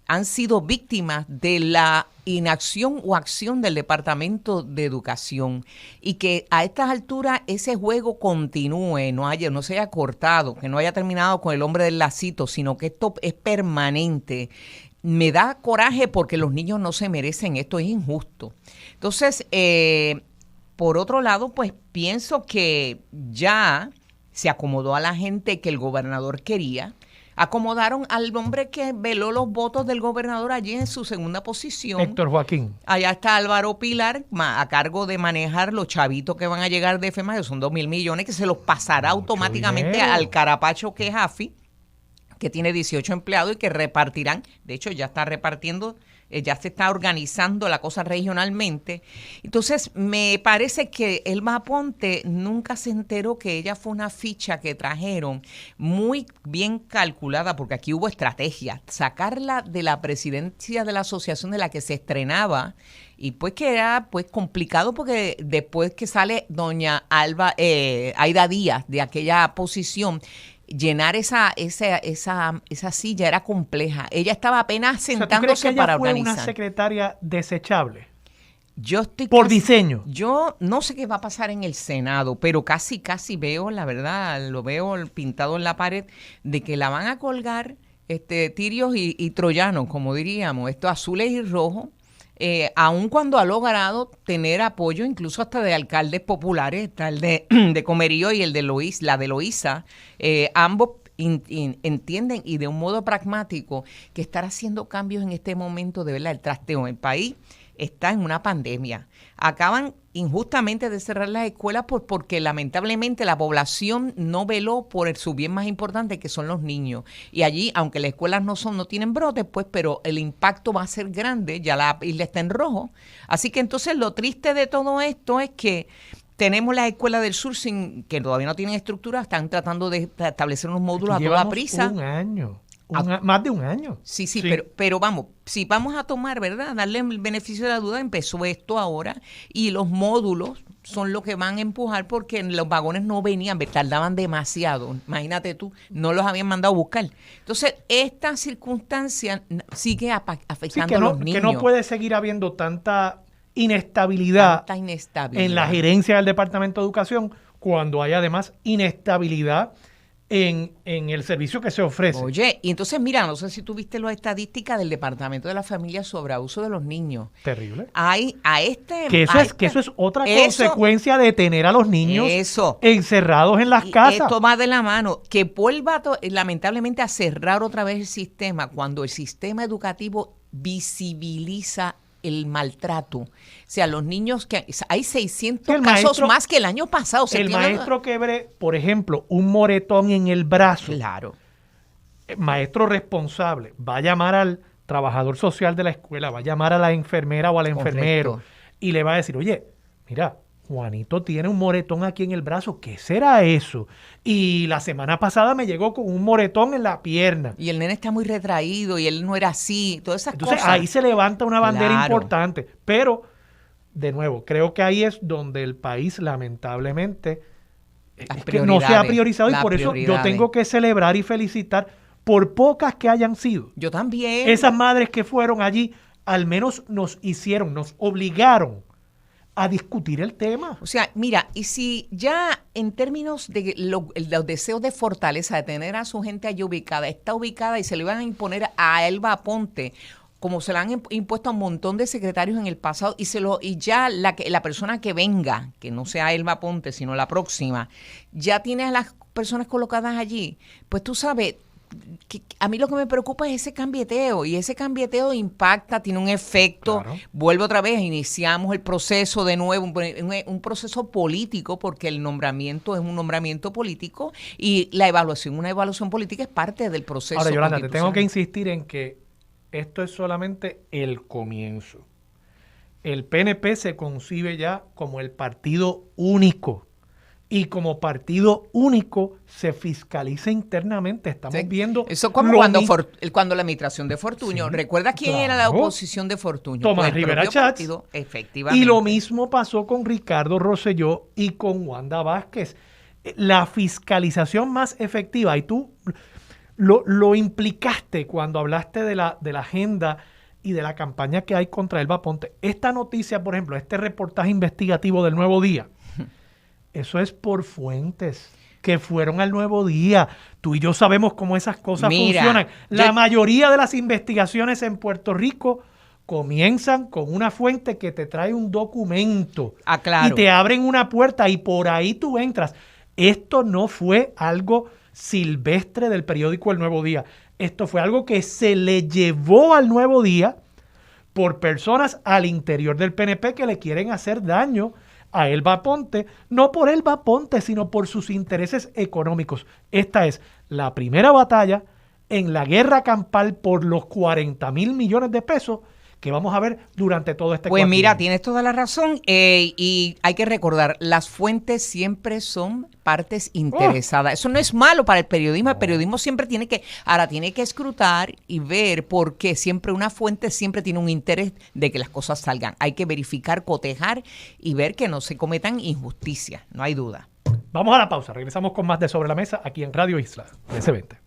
S4: han sido víctimas de la inacción o acción del Departamento de Educación, y que a estas alturas ese juego continúe, no se haya cortado, que no haya terminado con el hombre del lacito, sino que esto es permanente. Me da coraje porque los niños no se merecen esto, es injusto. Entonces, por otro lado, pues pienso que ya se acomodó a la gente que el gobernador quería. Acomodaron al hombre que veló los votos del gobernador allí en su segunda posición.
S2: Héctor Joaquín.
S4: Allá está Álvaro Pilar, a cargo de manejar los chavitos que van a llegar de FEMA, que son 2,000 millones, que se los pasará automáticamente al carapacho que es AFI, que tiene 18 empleados y que repartirán. De hecho, ya está repartiendo, ya se está organizando la cosa regionalmente. Entonces, me parece que Elba Ponte nunca se enteró que ella fue una ficha que trajeron muy bien calculada, porque aquí hubo estrategia. Sacarla de la presidencia de la asociación de la que se estrenaba, y pues que era pues complicado, porque después que sale doña Aida Díaz de aquella posición, llenar esa silla era compleja. Ella estaba apenas sentándose,
S2: ¿tú crees que ella
S4: para
S2: fue
S4: organizar.
S2: una secretaria desechable?
S4: Yo estoy
S2: por diseño.
S4: Yo no sé qué va a pasar en el Senado, pero casi veo, la verdad, lo veo pintado en la pared, de que la van a colgar tirios y troyanos, como diríamos, estos azules y rojos, aun cuando ha logrado tener apoyo incluso hasta de alcaldes populares, está el de Comerío y el de la de Loíza, ambos entienden, y de un modo pragmático, que estar haciendo cambios en este momento, de verdad, el trasteo en el país está en una pandemia. Acaban injustamente de cerrar las escuelas porque lamentablemente la población no veló por su bien más importante, que son los niños. Y allí, aunque las escuelas no tienen brotes, pues, pero el impacto va a ser grande, ya la isla está en rojo. Así que entonces lo triste de todo esto es que tenemos las escuelas del sur que todavía no tienen estructura, están tratando de establecer unos módulos a toda prisa.
S2: Un año. Más de un año.
S4: Sí. Pero vamos, si vamos a tomar, ¿verdad? Darle el beneficio de la duda, empezó esto ahora y los módulos son lo que van a empujar porque los vagones no venían, tardaban demasiado. Imagínate tú, no los habían mandado a buscar. Entonces, esta circunstancia sigue afectando a los niños.
S2: Que no puede seguir habiendo tanta inestabilidad en la gerencia del Departamento de Educación cuando hay además inestabilidad en el servicio que se ofrece.
S4: Oye, y entonces mira, no sé si tú viste las estadísticas del Departamento de la Familia sobre abuso de los niños.
S2: Terrible.
S4: Eso
S2: es otra consecuencia de tener a los niños encerrados en las casas.
S4: Esto va de la mano, que vuelva lamentablemente a cerrar otra vez el sistema cuando el sistema educativo visibiliza el maltrato. O sea, los niños que hay 600 casos más que el año pasado.
S2: El maestro que ve, por ejemplo, un moretón en el brazo.
S4: Claro.
S2: El maestro responsable va a llamar al trabajador social de la escuela, va a llamar a la enfermera o al enfermero y le va a decir, oye, mira, Juanito tiene un moretón aquí en el brazo, ¿qué será eso? Y la semana pasada me llegó con un moretón en la pierna.
S4: Y el nene está muy retraído y él no era así, todas esas cosas.
S2: Entonces ahí se levanta una bandera importante, pero de nuevo, creo que ahí es donde el país lamentablemente que no se ha priorizado y por eso yo tengo que celebrar y felicitar por pocas que hayan sido.
S4: Yo también.
S2: Esas madres que fueron allí al menos nos obligaron a discutir el tema.
S4: O sea, mira, y si ya en términos de los deseos de fortaleza, de tener a su gente allí ubicada, está ubicada y se le van a imponer a Elba Aponte, como se le han impuesto a un montón de secretarios en el pasado, y ya la persona que venga, que no sea Elba Aponte, sino la próxima, ya tiene a las personas colocadas allí, pues tú sabes, que a mí lo que me preocupa es ese cambieteo, y ese cambieteo impacta, tiene un efecto. Claro. Vuelve otra vez, iniciamos el proceso de nuevo, un proceso político, porque el nombramiento es un nombramiento político y la evaluación, una evaluación política es parte del proceso.
S2: Ahora, Yolanda, te tengo que insistir en que esto es solamente el comienzo. El PNP se concibe ya como el partido único. Y como partido único se fiscaliza internamente. Estamos viendo...
S4: Eso como cuando la administración de Fortuño. ¿Recuerda quién era la oposición de Fortuño?
S2: Tomás Rivera Chats.
S4: Efectivamente.
S2: Y lo mismo pasó con Ricardo Rosselló y con Wanda Vázquez. La fiscalización más efectiva, y tú lo implicaste cuando hablaste de la agenda y de la campaña que hay contra Elba Aponte. Esta noticia, por ejemplo, este reportaje investigativo del Nuevo Día, eso es por fuentes que fueron al Nuevo Día. Tú y yo sabemos cómo esas cosas funcionan. La mayoría de las investigaciones en Puerto Rico comienzan con una fuente que te trae un documento.
S4: Claro.
S2: Y te abren una puerta y por ahí tú entras. Esto no fue algo silvestre del periódico El Nuevo Día. Esto fue algo que se le llevó al Nuevo Día por personas al interior del PNP que le quieren hacer daño a Elba Aponte, no por Elba Aponte, sino por sus intereses económicos. Esta es la primera batalla en la guerra campal por los 40,000 millones de pesos que vamos a ver durante todo este
S4: Pues mira, tienes toda la razón, y hay que recordar, las fuentes siempre son partes interesadas. Eso no es malo para el periodismo. El periodismo siempre tiene que escrutar y ver, porque siempre una fuente siempre tiene un interés de que las cosas salgan. Hay que verificar, cotejar y ver que no se cometan injusticias, no hay duda.
S2: Vamos a la pausa, regresamos con más de Sobre la Mesa aquí en Radio Isla 1320.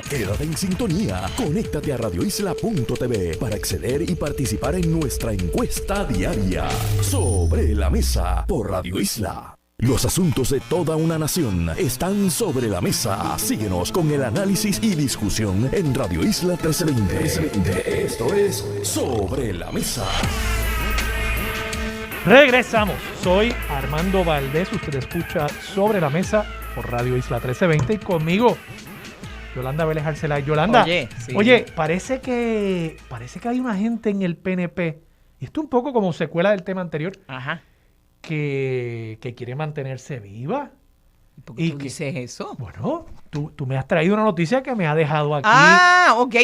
S1: Quédate en sintonía, conéctate a radioisla.tv para acceder y participar en nuestra encuesta diaria. Sobre la Mesa por Radio Isla. Los asuntos de toda una nación están sobre la mesa. Síguenos con el análisis y discusión en Radio Isla 1320. Esto es Sobre la Mesa.
S2: Regresamos. Soy Armando Valdés. Usted escucha Sobre la Mesa por Radio Isla 1320 y conmigo Yolanda Vélez Arcelay. Yolanda,
S4: oye, sí.
S2: Oye, parece que hay una gente en el PNP Y esto un poco como secuela del tema anterior,
S4: Ajá.
S2: que quiere mantenerse viva.
S4: ¿Por qué
S2: Y
S4: tú
S2: que-
S4: dices eso?
S2: Bueno, tú me has traído una noticia que me ha dejado aquí.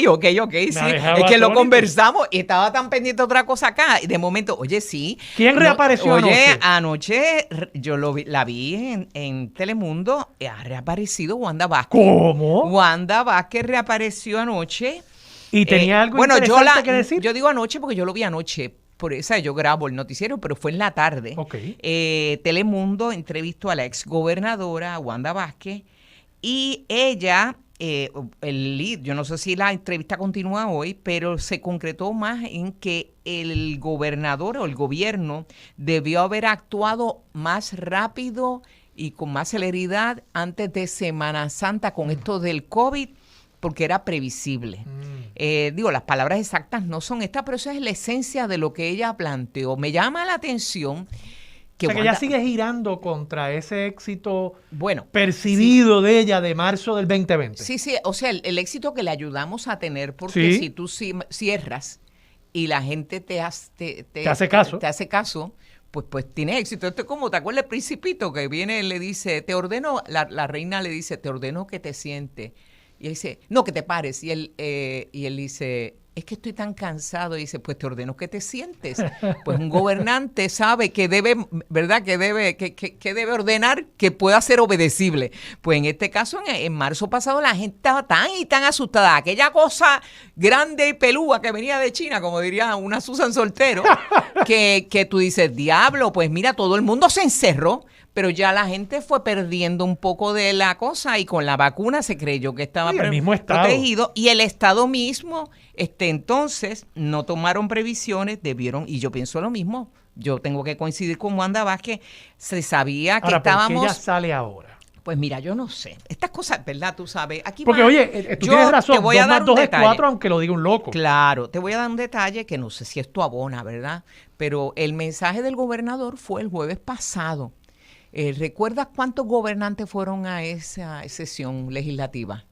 S4: Ok, sí.
S2: ha dejado
S4: Es que lo
S2: atónito.
S4: conversamos y estaba tan pendiente de otra cosa acá. Y de momento, oye, sí.
S2: ¿Quién reapareció
S4: Oye,
S2: anoche?
S4: yo la vi en Telemundo. Ha reaparecido Wanda Vázquez.
S2: ¿Cómo?
S4: Wanda Vázquez reapareció anoche.
S2: Y tenía algo
S4: bueno,
S2: interesante que decir.
S4: Yo digo anoche porque yo lo vi anoche. Por esa yo grabo el noticiero, pero fue en la tarde.
S2: Ok.
S4: Telemundo entrevistó a la exgobernadora Wanda Vázquez y ella, yo no sé si la entrevista continúa hoy, pero se concretó más en que el gobernador o el gobierno debió haber actuado más rápido y con más celeridad antes de Semana Santa con esto del COVID, porque era previsible. Las palabras exactas no son estas, pero esa es la esencia de lo que ella planteó. Me llama la atención que,
S2: o sea, que ella sigue girando contra ese éxito percibido de ella de marzo del 2020.
S4: Sí, o sea, el éxito que le ayudamos a tener, porque si tú cierras y la gente te hace caso, pues tiene éxito. Esto es como, ¿te acuerdas el Principito que viene y le dice, la reina le dice, te ordeno que te sientes? Y él dice, no, que te pares. Y él dice, es que estoy tan cansado. Y dice, pues te ordeno que te sientes. Pues un gobernante sabe que debe, ¿verdad? Que debe ordenar que pueda ser obedecible. Pues en este caso, en marzo pasado, la gente estaba tan asustada. Aquella cosa grande y pelúa que venía de China, como diría una Susan Soltero, que tú dices, diablo, pues mira, todo el mundo se encerró. Pero ya la gente fue perdiendo un poco de la cosa y con la vacuna se creyó que estaba protegido. Y el Estado mismo, entonces, no tomaron previsiones, y yo pienso lo mismo. Yo tengo que coincidir con Wanda Vázquez. Se sabía que estábamos...
S2: ¿Por qué ella sale ahora?
S4: Pues mira, yo no sé. Estas cosas, ¿verdad? Tú sabes. Aquí
S2: porque, oye, tú tienes razón.
S4: Te voy a dar
S2: 2 más 2
S4: un
S2: es 4, aunque lo diga un loco.
S4: Claro. Te voy a dar un detalle que no sé si esto abona, ¿verdad? Pero el mensaje del gobernador fue el jueves pasado. ¿Recuerdas cuántos gobernantes fueron a esa sesión legislativa?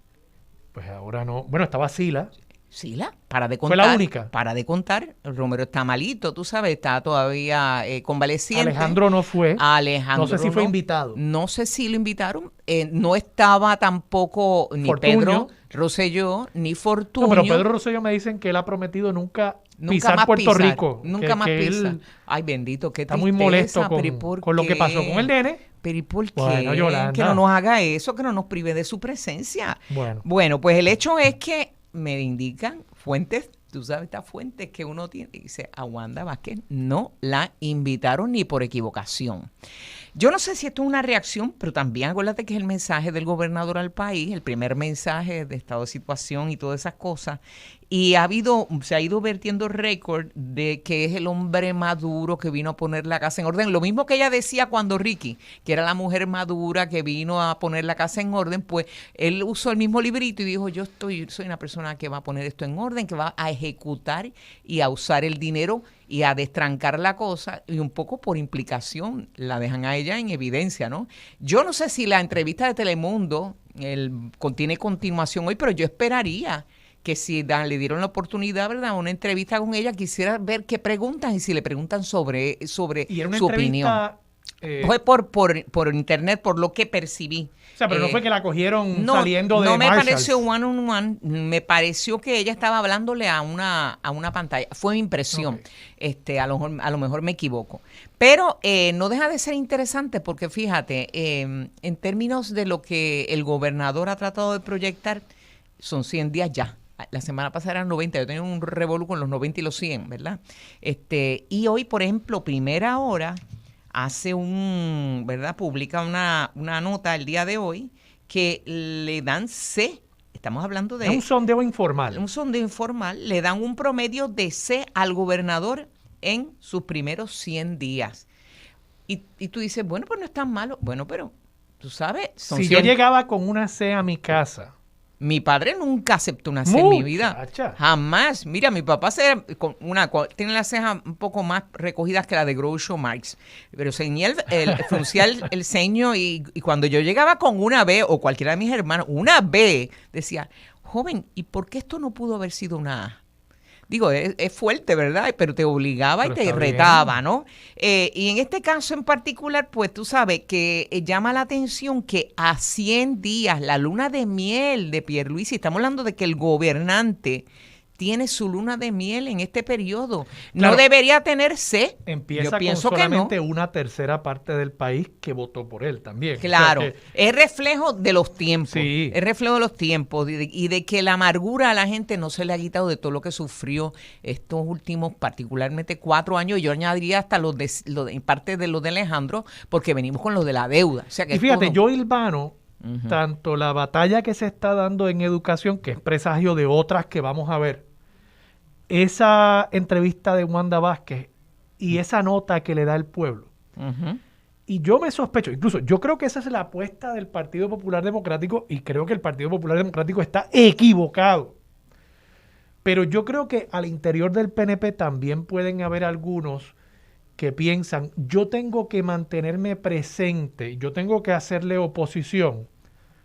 S2: Pues ahora no. Bueno, estaba Sila.
S4: Sila, para de contar.
S2: Fue la única.
S4: Para de contar. Romero está malito, tú sabes, está todavía convaleciente.
S2: Alejandro no fue.
S4: Alejandro
S2: no sé si fue invitado.
S4: No sé si lo invitaron. No estaba tampoco ni
S2: Fortuño.
S4: Pedro Rosselló, ni Fortuño.
S2: No, pero Pedro Rosselló me dicen que él ha prometido nunca pisar
S4: más
S2: Puerto Rico.
S4: Nunca más pisar. Ay, bendito, qué
S2: está
S4: tristeza.
S2: Muy molesto con lo que pasó con el nene.
S4: Pero ¿y por qué?
S2: Bueno, Yolanda.
S4: Que no nos haga eso, que no nos prive de su presencia.
S2: Bueno,
S4: pues el hecho es que me indican fuentes, tú sabes, estas fuentes que uno tiene, dice, a Wanda Vázquez no la invitaron ni por equivocación. Yo no sé si esto es una reacción, pero también acuérdate que es el mensaje del gobernador al país, el primer mensaje de estado de situación y todas esas cosas. Y se ha ido vertiendo récord de que es el hombre maduro que vino a poner la casa en orden. Lo mismo que ella decía cuando Ricky, que era la mujer madura que vino a poner la casa en orden, pues él usó el mismo librito y dijo, soy una persona que va a poner esto en orden, que va a ejecutar y a usar el dinero y a destrancar la cosa, y un poco por implicación la dejan a ella en evidencia, ¿no? Yo no sé si la entrevista de Telemundo tiene continuación hoy, pero yo esperaría que si le dieron la oportunidad, ¿verdad?, una entrevista con ella, quisiera ver qué preguntan y si le preguntan sobre
S2: y era una
S4: su opinión. Fue por internet, por lo que percibí.
S2: O sea, pero no fue que la cogieron saliendo de
S4: Marshalls. No me pareció
S2: one-on-one,
S4: me pareció que ella estaba hablándole a una pantalla. Fue mi impresión. Okay. A lo mejor me equivoco. Pero no deja de ser interesante porque fíjate, en términos de lo que el gobernador ha tratado de proyectar, son 100 días ya. La semana pasada eran 90, yo tenía un revolú con los 90 y los 100, ¿verdad? Y hoy, por ejemplo, Primera Hora hace publica una nota el día de hoy que le dan C, estamos hablando de...
S2: Es un sondeo informal.
S4: Un sondeo informal, le dan un promedio de C al gobernador en sus primeros 100 días. Y tú dices, bueno, pues no es tan malo. Bueno, pero tú sabes...
S2: Si yo llegaba con una C a mi casa...
S4: Mi padre nunca aceptó una C en mi vida. Jamás. Mira, mi papá tiene las cejas un poco más recogidas que la de Groucho Marx. Pero fruncía el ceño y cuando yo llegaba con una B o cualquiera de mis hermanos, una B, decía, joven, ¿y por qué esto no pudo haber sido una A? Digo, es fuerte, ¿verdad? Pero te obligaba
S2: Pero
S4: y te
S2: está
S4: retaba, ¿no? Y en este caso en particular, pues tú sabes que llama la atención que a 100 días, la luna de miel de Pierluisi, estamos hablando de que el gobernante tiene su luna de miel en este periodo.
S2: Claro,
S4: no debería tenerse.
S2: Empieza
S4: Yo pienso
S2: con
S4: que no.
S2: solamente una tercera parte del país que votó por él también.
S4: Claro,
S2: O sea que,
S4: es reflejo de los tiempos.
S2: Sí.
S4: Es reflejo de los tiempos y de que la amargura a la gente no se le ha quitado de todo lo que sufrió estos últimos, particularmente 4 años. Yo añadiría hasta en parte de lo de Alejandro, porque venimos con lo de la deuda. O sea que
S2: y fíjate,
S4: todo.
S2: yo hilvano tanto la batalla que se está dando en educación, que es presagio de otras que vamos a ver, esa entrevista de Wanda Vázquez y esa nota que le da el pueblo.
S4: Ujú.
S2: Y yo me sospecho, incluso yo creo que esa es la apuesta del Partido Popular Democrático y creo que el Partido Popular Democrático está equivocado. Pero yo creo que al interior del PNP también pueden haber algunos que piensan, yo tengo que mantenerme presente, yo tengo que hacerle oposición,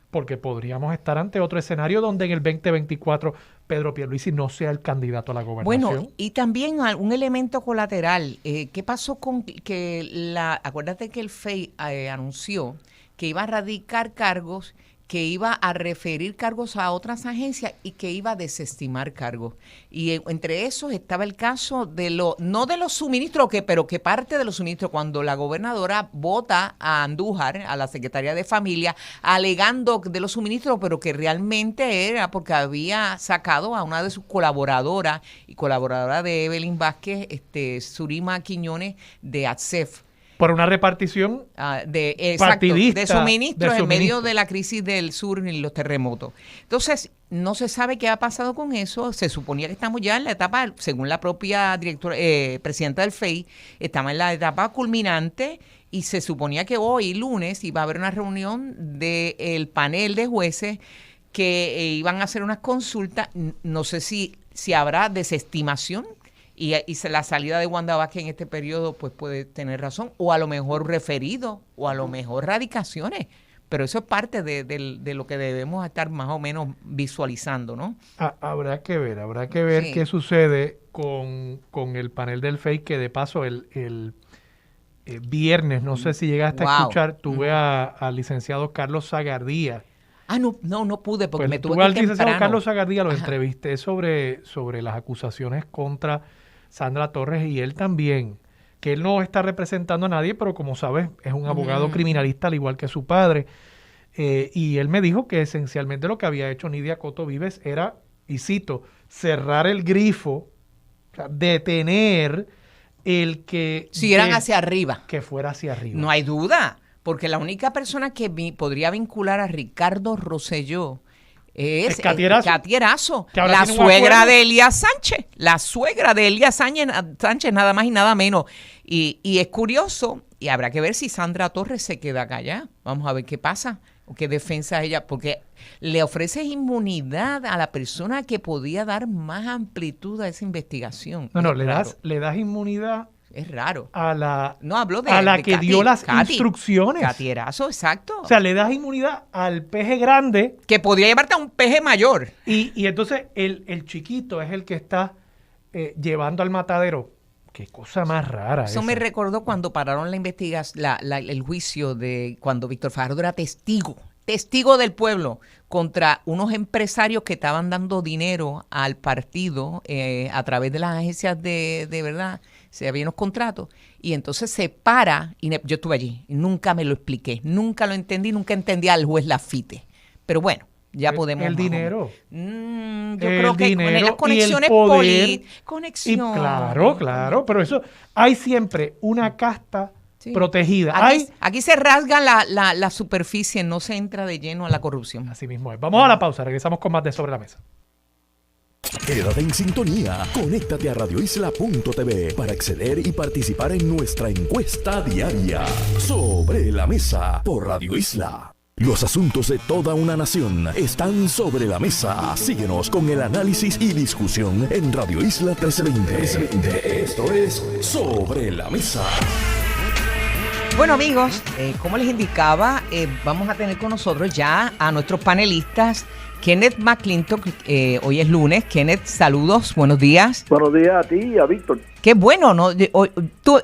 S2: porque podríamos estar ante otro escenario donde en el 2024 Pedro Pierluisi no sea el candidato a la gobernación.
S4: Bueno, y también un elemento colateral. ¿Qué pasó con que acuérdate que el FEI anunció que iba a radicar cargos, que iba a referir cargos a otras agencias y que iba a desestimar cargos? Y entre esos estaba el caso de no de los suministros, pero que parte de los suministros, cuando la gobernadora vota a Andújar, a la Secretaría de Familia, alegando de los suministros, pero que realmente era porque había sacado a una de sus colaboradoras y colaboradora de Evelyn Vázquez, Surima Quiñones, de ATSEF.
S2: Por una repartición
S4: Exacto, de suministros en medio
S2: suministro.
S4: de la crisis del sur y los terremotos. Entonces, no se sabe qué ha pasado con eso. Se suponía que estamos ya en la etapa, según la propia presidenta del FEI, estamos en la etapa culminante y se suponía que hoy, lunes, iba a haber una reunión del panel de jueces que iban a hacer unas consultas. No sé si habrá desestimación. Y la salida de Wanda Vázquez en este periodo pues puede tener razón, o a lo mejor referido, o a lo mejor radicaciones, pero eso es parte de lo que debemos estar más o menos visualizando, ¿no?
S2: Habrá que ver
S4: Sí.
S2: qué sucede con el panel del FEI, que de paso el viernes, no sé si llegaste a escuchar, tuve al licenciado Carlos Zagardía.
S4: No pude porque
S2: Pues
S4: me tuve
S2: tuve al
S4: que ir
S2: licenciado
S4: temprano.
S2: Carlos Zagardía, lo
S4: Ajá.
S2: entrevisté sobre las acusaciones contra Sandra Torres, y él también, que él no está representando a nadie, pero como sabes, es un abogado criminalista al igual que su padre, y él me dijo que esencialmente lo que había hecho Nidia Coto Vives era, y cito, cerrar el grifo, o sea, detener el que...
S4: Siguieran hacia arriba.
S2: Que fuera hacia arriba.
S4: No hay duda, porque la única persona que podría vincular a Ricardo Rosselló es
S2: Katy Erazo.
S4: Katy Erazo,
S2: Que ahora
S4: la
S2: tiene un
S4: suegra
S2: acuerdo.
S4: de Elías Sánchez, la suegra de Elías Sánchez, nada más y nada menos. Y es curioso, y habrá que ver si Sandra Torres se queda callada. Vamos a ver qué pasa, o qué defensa ella, porque le ofreces inmunidad a la persona que podía dar más amplitud a esa investigación.
S2: No,
S4: Es
S2: le
S4: raro,
S2: das inmunidad
S4: es raro.
S2: a la...
S4: No, hablo de
S2: a la
S4: de
S2: que
S4: Katy,
S2: dio las
S4: Katy,
S2: instrucciones.
S4: Katy Erazo, exacto.
S2: O sea, le das inmunidad al peje grande
S4: Que podría llevarte a un peje mayor.
S2: y entonces el chiquito es el que está llevando al matadero. Qué cosa más rara
S4: Eso
S2: esa.
S4: me recordó cuando pararon la investigación, el juicio de cuando Víctor Fajardo era testigo del pueblo contra unos empresarios que estaban dando dinero al partido a través de las agencias de verdad, se había unos contratos, y entonces se para, y yo estuve allí, y nunca me lo expliqué, nunca lo entendí, nunca entendí al juez Lafite, pero bueno, ya podemos...
S2: El
S4: más o menos.
S2: dinero.
S4: Yo
S2: El
S4: creo que
S2: dinero
S4: con las conexiones
S2: y el poder.
S4: políticas,
S2: Y
S4: conexión.
S2: claro, pero eso, hay siempre una casta
S4: Sí.
S2: protegida.
S4: Aquí se rasga la superficie, no se entra de lleno a la corrupción.
S2: Así mismo es. Vamos a la pausa, regresamos con más de Sobre la Mesa.
S1: Quédate en sintonía, conéctate a radioisla.tv para acceder y participar en nuestra encuesta diaria. Sobre la Mesa por Radio Isla. Los asuntos de toda una nación están sobre la mesa. Síguenos con el análisis y discusión en Radio Isla 1320. Esto es Sobre la Mesa.
S4: Bueno, amigos, como les indicaba, vamos a tener con nosotros ya a nuestros panelistas Kenneth McClintock, hoy es lunes. Kenneth, saludos, buenos días.
S5: Buenos días a ti y a Víctor.
S4: Qué bueno, ¿no?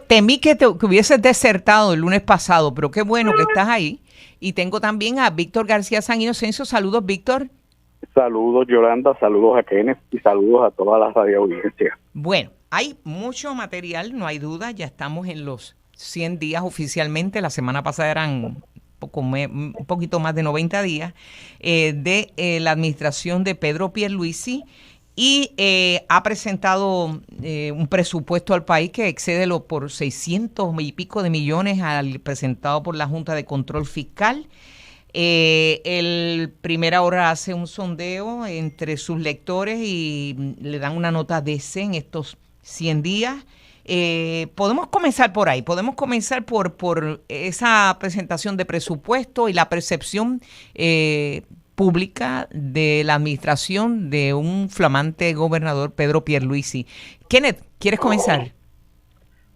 S4: Temí que hubieses desertado el lunes pasado, pero qué bueno que estás ahí. Y tengo también a Víctor García San Inocencio. Saludos, Víctor.
S6: Saludos, Yolanda, saludos a Kenneth y saludos a toda la radio audiencia.
S4: Bueno, hay mucho material, no hay duda. Ya estamos en los 100 días oficialmente. La semana pasada eran un poquito más de 90 días de la administración de Pedro Pierluisi, y ha presentado un presupuesto al país que excede por 600 y pico de millones al presentado por la Junta de Control Fiscal. El Primera Hora hace un sondeo entre sus lectores y le dan una nota de C en estos 100 días. Podemos comenzar por ahí, podemos comenzar por esa presentación de presupuesto y la percepción pública de la administración de un flamante gobernador, Pedro Pierluisi. Kenneth, ¿quieres comenzar?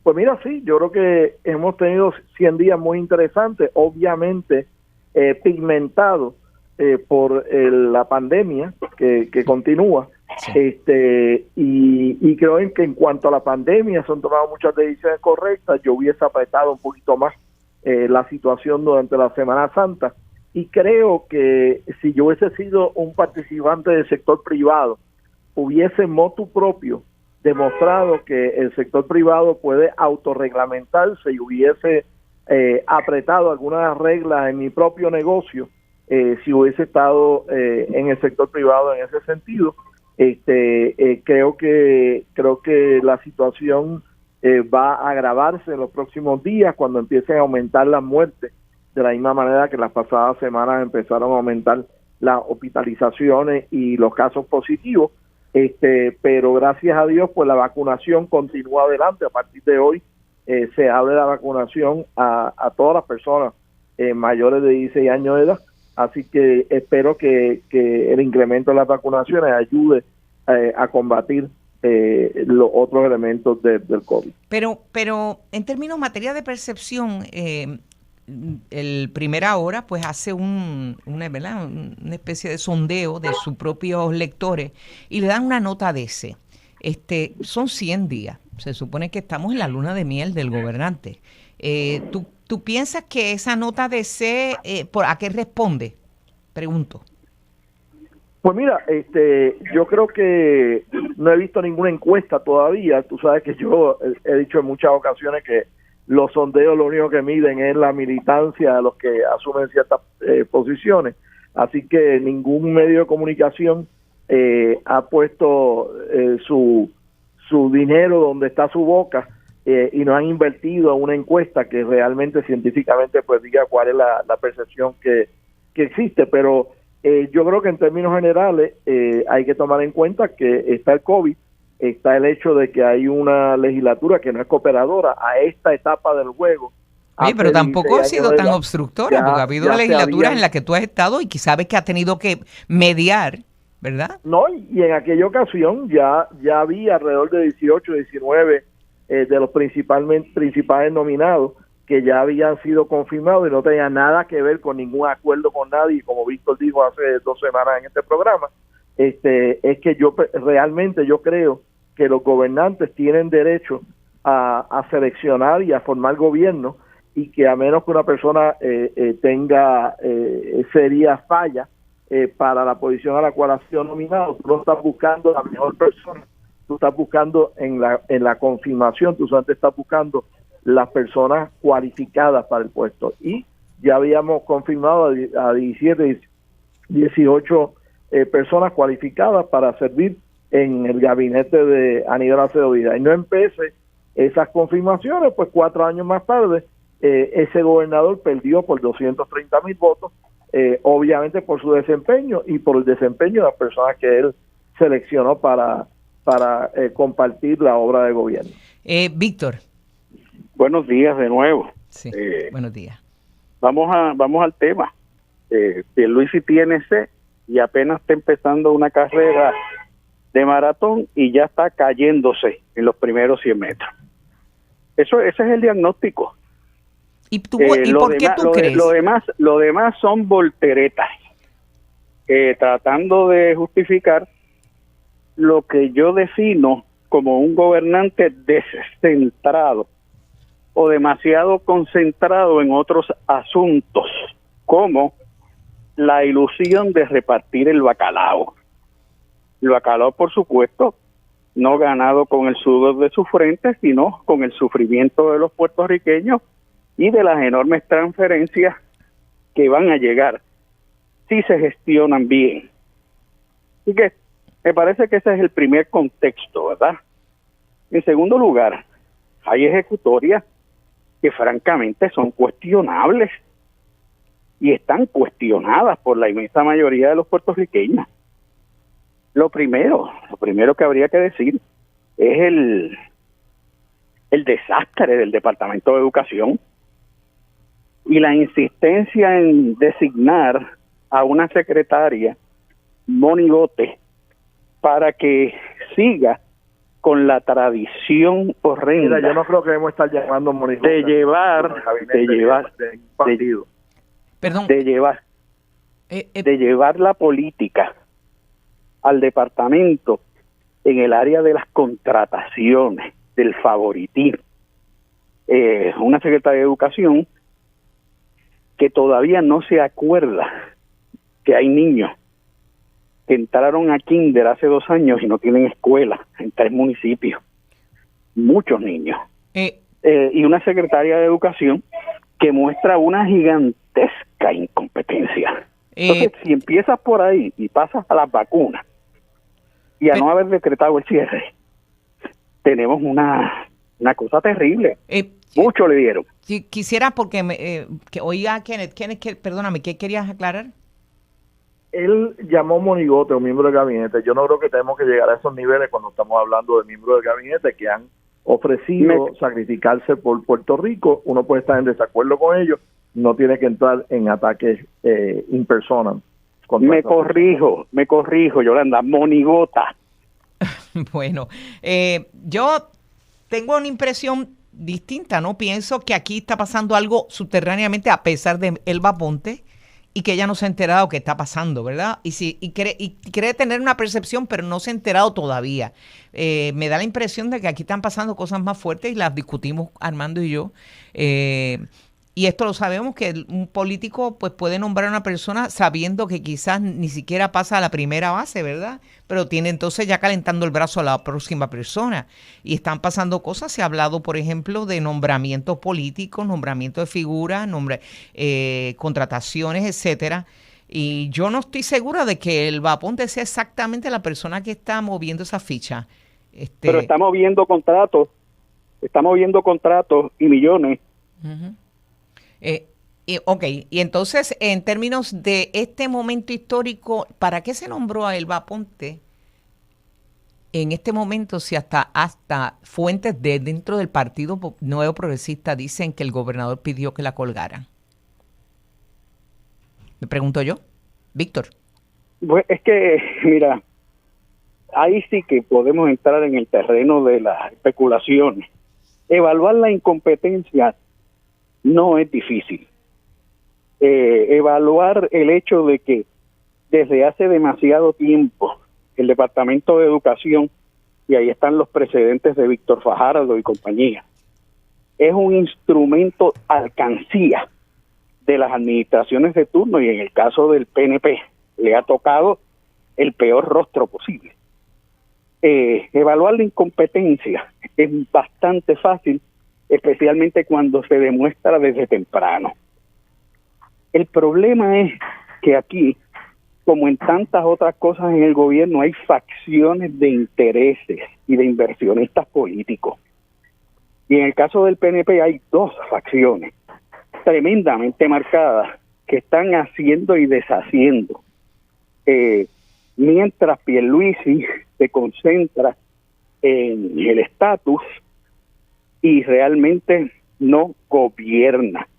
S5: Pues mira, sí, yo creo que hemos tenido 100 días muy interesantes, obviamente pigmentados por la pandemia que continúa. Sí. Y creo que en cuanto a la pandemia se han tomado muchas decisiones correctas. Yo hubiese apretado un poquito más la situación durante la Semana Santa, y creo que si yo hubiese sido un participante del sector privado, hubiese motu propio demostrado que el sector privado puede autorreglamentarse y hubiese apretado algunas reglas en mi propio negocio si hubiese estado en el sector privado en ese sentido. Creo que la situación va a agravarse en los próximos días cuando empiecen a aumentar las muertes, de la misma manera que las pasadas semanas empezaron a aumentar las hospitalizaciones y los casos positivos. Pero gracias a Dios, pues la vacunación continúa adelante. A partir de hoy se abre la vacunación a todas las personas mayores de 16 años de edad. Así que espero que el incremento de las vacunaciones ayude a combatir los otros elementos del COVID.
S4: Pero en términos materia de percepción, el Primera Hora pues hace una especie de sondeo de sus propios lectores y le dan una nota de C. Son 100 días. Se supone que estamos en la luna de miel del gobernante. ¿Tú piensas que esa nota de C, a qué responde? Pregunto.
S5: Pues mira, yo creo que no he visto ninguna encuesta todavía. Tú sabes que yo he dicho en muchas ocasiones que los sondeos lo único que miden es la militancia de los que asumen ciertas posiciones. Así que ningún medio de comunicación ha puesto su dinero donde está su boca y no han invertido en una encuesta que realmente científicamente pues diga cuál es la percepción que existe. Pero yo creo que en términos generales hay que tomar en cuenta que está el COVID, está el hecho de que hay una legislatura que no es cooperadora a esta etapa del juego.
S4: Oye, pero tampoco ha sido tan obstructora, porque ha habido legislaturas en las que tú has estado y que sabes que ha tenido que mediar, ¿verdad?
S5: No, y en aquella ocasión ya había alrededor de 18, 19 de los principales nominados que ya habían sido confirmados y no tenían nada que ver con ningún acuerdo con nadie, como Víctor dijo hace 2 semanas en este programa. Es que yo creo que los gobernantes tienen derecho a seleccionar y a formar gobierno, y que a menos que una persona tenga serias fallas para la posición a la cual ha sido nominado, tú no estás buscando la mejor persona, tú estás buscando en la confirmación, tú solamente estás buscando las personas cualificadas para el puesto. Y ya habíamos confirmado a 17, 18 personas cualificadas para servir en el gabinete de Aníbal Acevedo Vilá. Y no empecé esas confirmaciones, pues 4 años más tarde, ese gobernador perdió por 230,000 votos, obviamente por su desempeño y por el desempeño de las personas que él seleccionó para compartir la obra de gobierno.
S4: Víctor.
S6: Buenos días de nuevo.
S4: Sí, buenos días.
S6: Vamos al tema. Pierluisi tiene C y apenas está empezando una carrera de maratón y ya está cayéndose en los primeros 100 metros. Ese es el diagnóstico.
S4: ¿Y por qué tú crees?
S6: Lo demás son volteretas. tratando de justificar lo que yo defino como un gobernante descentrado o demasiado concentrado en otros asuntos, como la ilusión de repartir el bacalao. El bacalao, por supuesto, no ganado con el sudor de su frente, sino con el sufrimiento de los puertorriqueños y de las enormes transferencias que van a llegar si se gestionan bien. Así que me parece que ese es el primer contexto, ¿verdad? En segundo lugar, hay ejecutorias que francamente son cuestionables y están cuestionadas por la inmensa mayoría de los puertorriqueños. Lo primero que habría que decir es el desastre del Departamento de Educación y la insistencia en designar a una secretaria monigote para que siga con la tradición horrenda.
S5: Mira, yo no creo que debemos estar llamando monigote
S6: de llevar la política al departamento en el área de las contrataciones, del favoritismo. Una secretaria de Educación que todavía no se acuerda que hay niños que entraron a kinder hace 2 años y no tienen escuela en 3 municipios. Muchos niños. Y una secretaria de Educación que muestra una gigantesca incompetencia. Entonces, si empiezas por ahí y pasas a las vacunas y a no haber decretado el cierre, tenemos una cosa terrible. Mucho le dieron.
S4: Si quisiera, porque que oiga Kenneth, perdóname, ¿qué querías aclarar?
S5: Él llamó monigote a un miembro del gabinete. Yo no creo que tenemos que llegar a esos niveles cuando estamos hablando de miembros del gabinete que han ofrecido sacrificarse por Puerto Rico. Uno puede estar en desacuerdo con ellos, no tiene que entrar en ataques in persona.
S6: Me corrijo, Yolanda, monigota.
S4: Bueno, yo tengo una impresión distinta, ¿no? Pienso que aquí está pasando algo subterráneamente a pesar de Elba Ponte y que ella no se ha enterado que está pasando, ¿verdad? Y cree tener una percepción, pero no se ha enterado todavía. Me da la impresión de que aquí están pasando cosas más fuertes y las discutimos Armando y yo. Y esto lo sabemos, que un político pues puede nombrar a una persona sabiendo que quizás ni siquiera pasa a la primera base, ¿verdad? Pero tiene entonces ya calentando el brazo a la próxima persona. Y están pasando cosas. Se ha hablado, por ejemplo, de nombramientos políticos, nombramientos de figuras, contrataciones, etcétera. Y yo no estoy segura de que el Vaponte sea exactamente la persona que está moviendo esa ficha.
S6: Pero está moviendo contratos y millones.
S4: Uh-huh. Ok, y entonces, en términos de este momento histórico, ¿para qué se nombró a Elba Ponte en este momento si hasta fuentes de dentro del Partido Nuevo Progresista dicen que el gobernador pidió que la colgaran? Me pregunto yo, Víctor.
S6: Pues es que, mira, ahí sí que podemos entrar en el terreno de las especulaciones. Evaluar la incompetencia no es difícil. Evaluar el hecho de que desde hace demasiado tiempo el Departamento de Educación, y ahí están los precedentes de Víctor Fajardo y compañía, es un instrumento alcancía de las administraciones de turno, y en el caso del PNP le ha tocado el peor rostro posible. Evaluar la incompetencia es bastante fácil, especialmente cuando se demuestra desde temprano. El problema es que aquí, como en tantas otras cosas en el gobierno, hay facciones de intereses y de inversionistas políticos. Y en el caso del PNP hay 2 facciones tremendamente marcadas que están haciendo y deshaciendo. Mientras Pierluisi se concentra en el estatus y realmente no gobierna.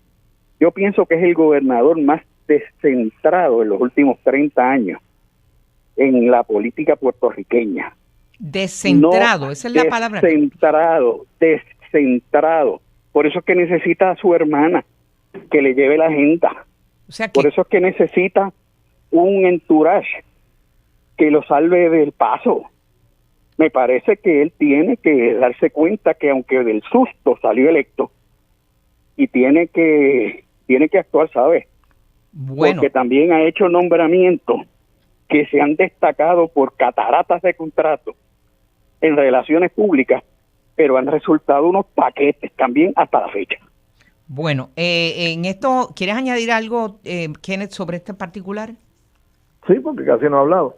S6: Yo pienso que es el gobernador más descentrado en los últimos 30 años en la política puertorriqueña.
S4: Descentrado, esa es la palabra.
S6: Descentrado. Por eso es que necesita a su hermana que le lleve la agenda.
S4: O sea que...
S6: Por eso es que necesita un entourage que lo salve del paso. Me parece que él tiene que darse cuenta que aunque del susto salió electo y tiene que actuar, ¿sabes?
S4: Bueno,
S6: Porque también ha hecho nombramientos que se han destacado por cataratas de contratos en relaciones públicas, pero han resultado unos paquetes también hasta la fecha.
S4: bueno, en esto, ¿quieres añadir algo, Kenneth, sobre este particular?
S5: Sí, porque casi no he hablado.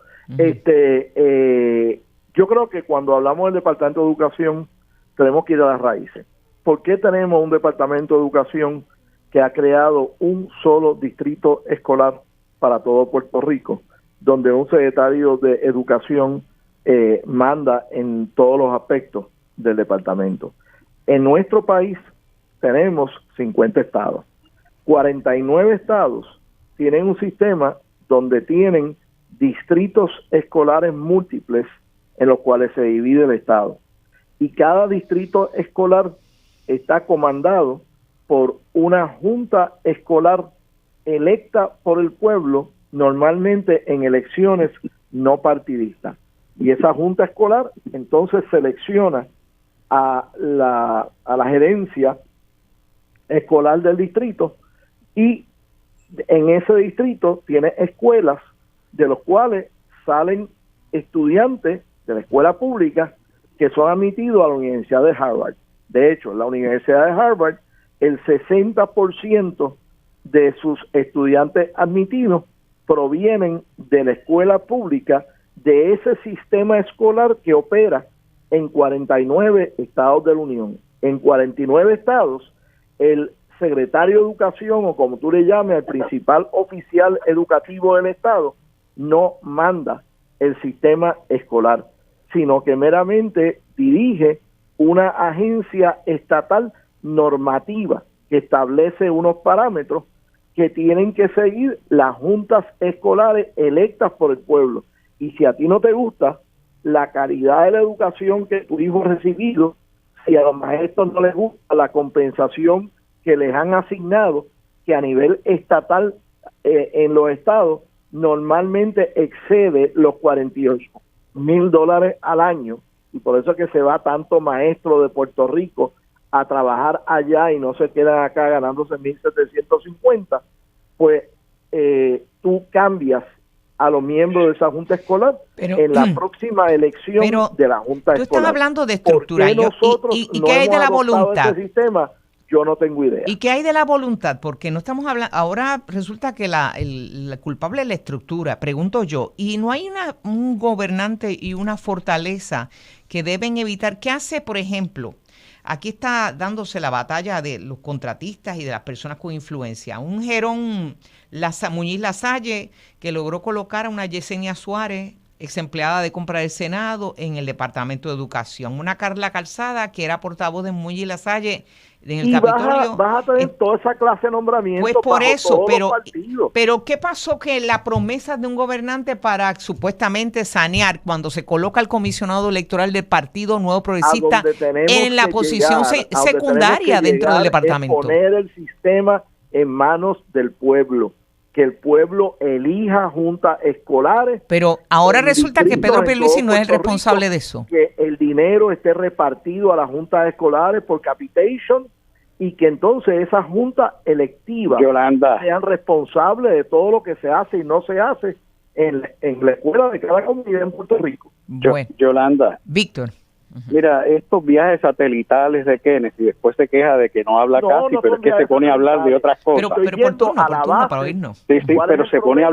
S5: Yo creo que cuando hablamos del Departamento de Educación tenemos que ir a las raíces. ¿Por qué tenemos un Departamento de Educación que ha creado un solo distrito escolar para todo Puerto Rico, donde un secretario de Educación manda en todos los aspectos del departamento? En nuestro país tenemos 50 estados. 49 estados tienen un sistema donde tienen distritos escolares múltiples en los cuales se divide el estado. Y cada distrito escolar está comandado por una junta escolar electa por el pueblo, normalmente en elecciones no partidistas. Y esa junta escolar entonces selecciona a la gerencia escolar del distrito, y en ese distrito tiene escuelas de los cuales salen estudiantes de la escuela pública que son admitidos a la Universidad de Harvard. De hecho, en la Universidad de Harvard, el 60% de sus estudiantes admitidos provienen de la escuela pública de ese sistema escolar que opera en 49 estados de la Unión. En 49 estados, el secretario de Educación, o como tú le llames, el principal oficial educativo del estado, no manda el sistema escolar, sino que meramente dirige una agencia estatal normativa que establece unos parámetros que tienen que seguir las juntas escolares electas por el pueblo. Y si a ti no te gusta la calidad de la educación que tu hijo ha recibido, si a los maestros no les gusta la compensación que les han asignado, que a nivel estatal en los estados normalmente excede los $48,000 al año, y por eso es que se va tanto maestro de Puerto Rico a trabajar allá y no se quedan acá ganándose 1,750, pues tú cambias a los miembros de esa junta escolar en la próxima elección de la junta escolar.
S4: Tú estás hablando de estructura.
S5: ¿Por qué nosotros
S4: ¿Y
S5: no
S4: qué hay
S5: hemos
S4: de la
S5: adoptado
S4: voluntad?
S5: este sistema? Yo no tengo idea.
S4: ¿Y qué hay de la voluntad? Porque no estamos hablando, ahora resulta que la culpable es la estructura, pregunto yo, y no hay un gobernante y una fortaleza que deben evitar. ¿Qué hace, por ejemplo? Aquí está dándose la batalla de los contratistas y de las personas con influencia. Un Jerón Muñiz Lasalle, que logró colocar a una Yesenia Suárez, ex empleada de compra del Senado, en el Departamento de Educación. Una Carla Calzada, que era portavoz de Muñiz Lasalle en el Capitolio.
S5: Vas a tener toda esa clase de nombramientos.
S4: Pues por eso,
S5: pero
S4: ¿qué pasó? Que la promesa de un gobernante para supuestamente sanear, cuando se coloca el comisionado electoral del Partido Nuevo Progresista en la posición secundaria dentro del departamento,
S5: poner el sistema en manos del pueblo, que el pueblo elija juntas escolares.
S4: Pero ahora resulta que Pedro Pierluisi no es el responsable de eso.
S5: Que el dinero esté repartido a las juntas escolares por capitation, y que entonces esas juntas electivas sean responsables de todo lo que se hace y no se hace en la escuela de cada comunidad en Puerto Rico.
S4: Bueno,
S6: Yolanda.
S4: Víctor.
S6: Mira, estos viajes satelitales de Kenneth, y después se queja de que no habla casi, pero es que se pone a hablar de otras cosas.
S4: Pero por turno para oírnos.
S6: Sí, pero se pone a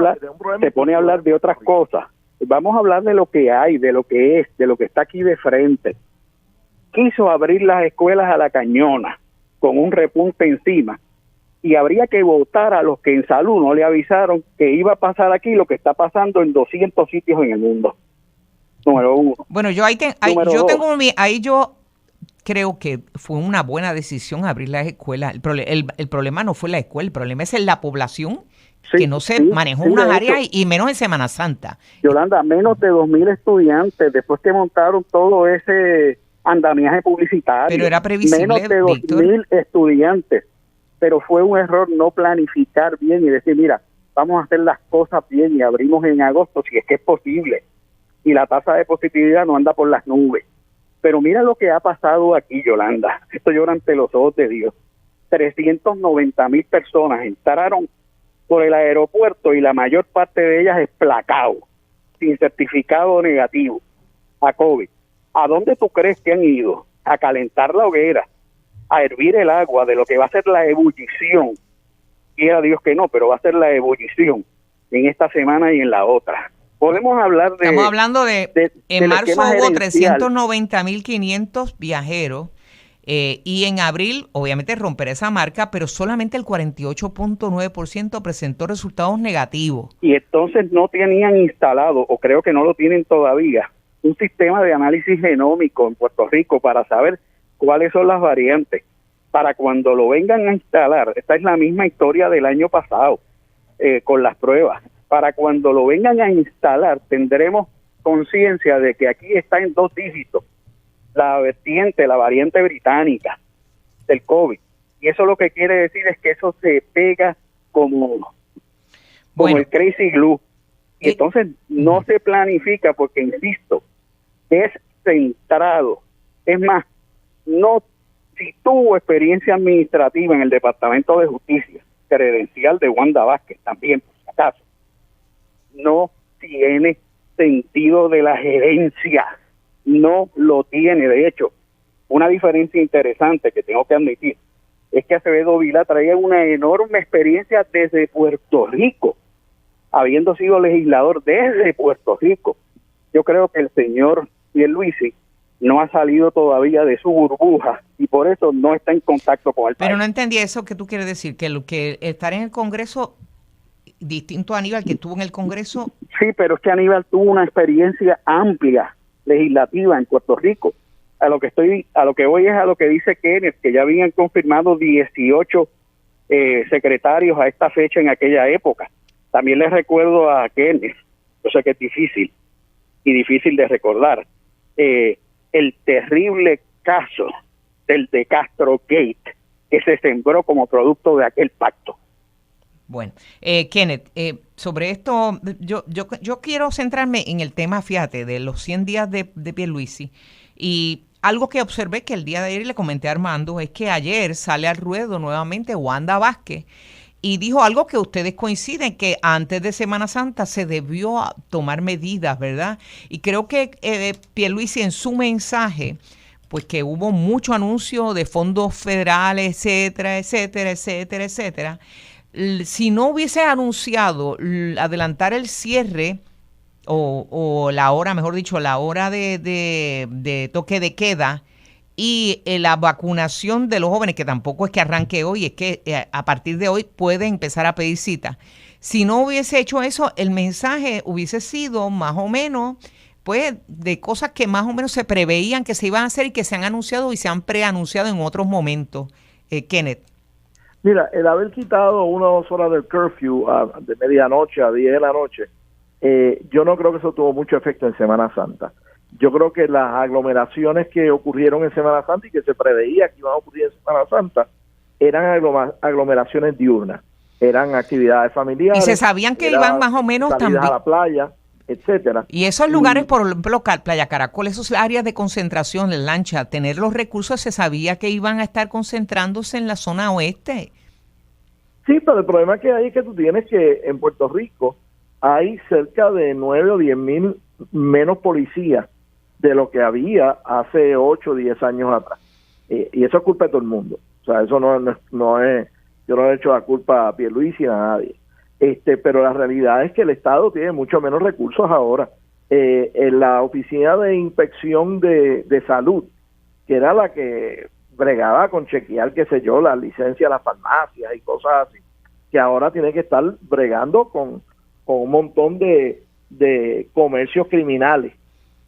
S6: hablar de otras cosas. Vamos a hablar de lo que hay, de lo que es, de lo que está aquí de frente. Quiso abrir las escuelas a la cañona, con un repunte encima, y habría que votar a los que en salud no le avisaron que iba a pasar aquí lo que está pasando en 200 sitios en el mundo. Número uno.
S4: Bueno, yo yo creo que fue una buena decisión abrir las escuelas. El problema no fue la escuela, el problema es en la población, que no se manejó unas áreas, y menos en Semana Santa.
S6: Yolanda, menos de 2,000 estudiantes, después que montaron todo ese andamiaje publicitario.
S4: Pero era previsible,
S6: menos de 2,000 estudiantes. Pero fue un error no planificar bien y decir, mira, vamos a hacer las cosas bien y abrimos en agosto, si es que es posible, y la tasa de positividad no anda por las nubes. Pero mira lo que ha pasado aquí, Yolanda. Esto llora ante los ojos de Dios. 390,000 personas entraron por el aeropuerto y la mayor parte de ellas esplacado, sin certificado negativo a COVID. ¿A dónde tú crees que han ido? A calentar la hoguera, a hervir el agua de lo que va a ser la ebullición. Quiera Dios que no, pero va a ser la ebullición en esta semana y en la otra. Podemos hablar de...
S4: Estamos hablando en
S6: del
S4: marzo
S6: esquema
S4: hubo
S6: gerencial.
S4: 390,500 viajeros y en abril obviamente romperá esa marca, pero solamente el 48.9% presentó resultados negativos.
S6: Y entonces no tenían instalado, o creo que no lo tienen todavía, un sistema de análisis genómico en Puerto Rico para saber cuáles son las variantes. Para cuando lo vengan a instalar, esta es la misma historia del año pasado con las pruebas. Para cuando lo vengan a instalar, tendremos conciencia de que aquí está en 2 dígitos la variante británica del COVID. Y eso lo que quiere decir es que eso se pega como el crazy glue. Y entonces no se planifica porque, insisto, es centrado. Es más, no, si tuvo experiencia administrativa en el Departamento de Justicia, credencial de Wanda Vázquez también, por si acaso, no tiene sentido de la gerencia, no lo tiene. De hecho, una diferencia interesante que tengo que admitir es que Acevedo Vilá traía una enorme experiencia desde Puerto Rico, habiendo sido legislador desde Puerto Rico. Yo creo que el señor Pierluisi no ha salido todavía de su burbuja y por eso no está en contacto con el país.
S4: Pero no entendí eso que tú quieres decir, que estar en el Congreso, distinto a Aníbal, que estuvo en el Congreso.
S6: Sí, pero es que Aníbal tuvo una experiencia amplia legislativa en Puerto Rico. A lo que voy es a lo que dice Kenneth, que ya habían confirmado 18 secretarios a esta fecha en aquella época. También les recuerdo a Kenneth, yo sé que es difícil de recordar, el terrible caso del de Castro Gate, que se sembró como producto de aquel pacto.
S4: Bueno, Kenneth, sobre esto, yo quiero centrarme en el tema, fíjate, de los 100 días de Pierluisi. Y algo que observé que el día de ayer le comenté a Armando es que ayer sale al ruedo nuevamente Wanda Vázquez y dijo algo que ustedes coinciden, que antes de Semana Santa se debió tomar medidas, ¿verdad? Y creo que Pierluisi en su mensaje, pues que hubo mucho anuncio de fondos federales, etcétera, etcétera, etcétera, etcétera. Si no hubiese anunciado adelantar el cierre o la hora, mejor dicho, la hora de toque de queda y la vacunación de los jóvenes, que tampoco es que arranque hoy, es que a partir de hoy pueden empezar a pedir cita. Si no hubiese hecho eso, el mensaje hubiese sido más o menos, pues, de cosas que más o menos se preveían que se iban a hacer y que se han anunciado y se han preanunciado en otros momentos. Kenneth.
S5: Mira, el haber quitado 1 o 2 horas del curfew de medianoche a 10 de la noche, yo no creo que eso tuvo mucho efecto en Semana Santa. Yo creo que las aglomeraciones que ocurrieron en Semana Santa y que se preveía que iban a ocurrir en Semana Santa eran aglomeraciones diurnas, eran actividades familiares.
S4: Y se sabían que iban más o menos también
S5: a la playa, etcétera.
S4: Y esos lugares, por ejemplo, Playa Caracol, esos áreas de concentración, la lancha, tener los recursos, se sabía que iban a estar concentrándose en la zona oeste.
S5: Sí, pero el problema que hay es que tú tienes que en Puerto Rico hay cerca de 9 o 10 mil menos policías de lo que había hace 8 o 10 años atrás. Y eso es culpa de todo el mundo. O sea, eso no es, yo no le he hecho la culpa a Pierluisi ni a nadie. Pero la realidad es que el Estado tiene mucho menos recursos ahora. En la Oficina de Inspección de Salud, que era la que bregaba con chequear, qué sé yo, las licencias de las farmacias y cosas así, que ahora tiene que estar bregando con un montón de comercios criminales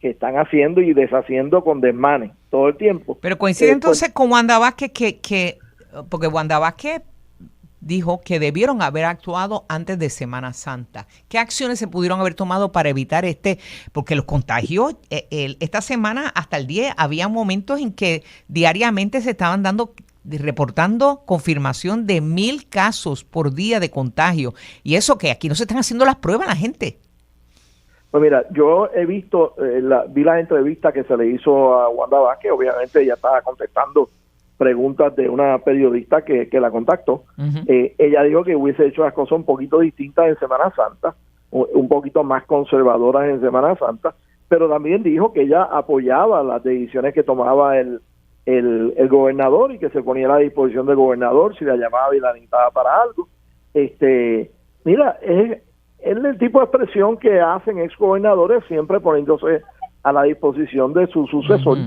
S5: que están haciendo y deshaciendo con desmanes todo el tiempo.
S4: Pero coincide entonces con Wanda Vázquez porque Wanda Vázquez dijo que debieron haber actuado antes de Semana Santa. ¿Qué acciones se pudieron haber tomado para evitar porque los contagios, esta semana hasta el 10, había momentos en que diariamente se estaban dando reportando confirmación de 1,000 casos por día de contagio. Y eso que aquí no se están haciendo las pruebas a la gente.
S5: Pues mira, yo he visto, vi la entrevista que se le hizo a Wanda Vázquez, obviamente ella estaba contestando preguntas de una periodista que la contactó. Ella dijo que hubiese hecho las cosas un poquito distintas en Semana Santa, un poquito más conservadoras en Semana Santa, pero también dijo que ella apoyaba las decisiones que tomaba el gobernador y que se ponía a la disposición del gobernador si la llamaba y la necesitaba para algo. Mira, es el tipo de expresión que hacen exgobernadores, siempre poniéndose a la disposición de su sucesor.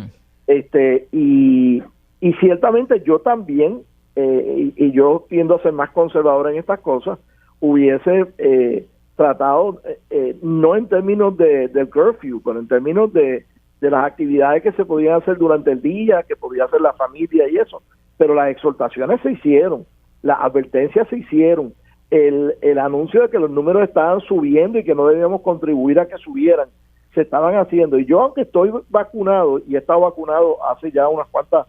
S5: Y ciertamente yo también, y yo tiendo a ser más conservador en estas cosas, hubiese tratado, no en términos del curfew, pero en términos de las actividades que se podían hacer durante el día, que podía hacer la familia y eso, pero las exhortaciones se hicieron, las advertencias se hicieron, el anuncio de que los números estaban subiendo y que no debíamos contribuir a que subieran, se estaban haciendo. Y yo, aunque estoy vacunado y he estado vacunado hace ya unas cuantas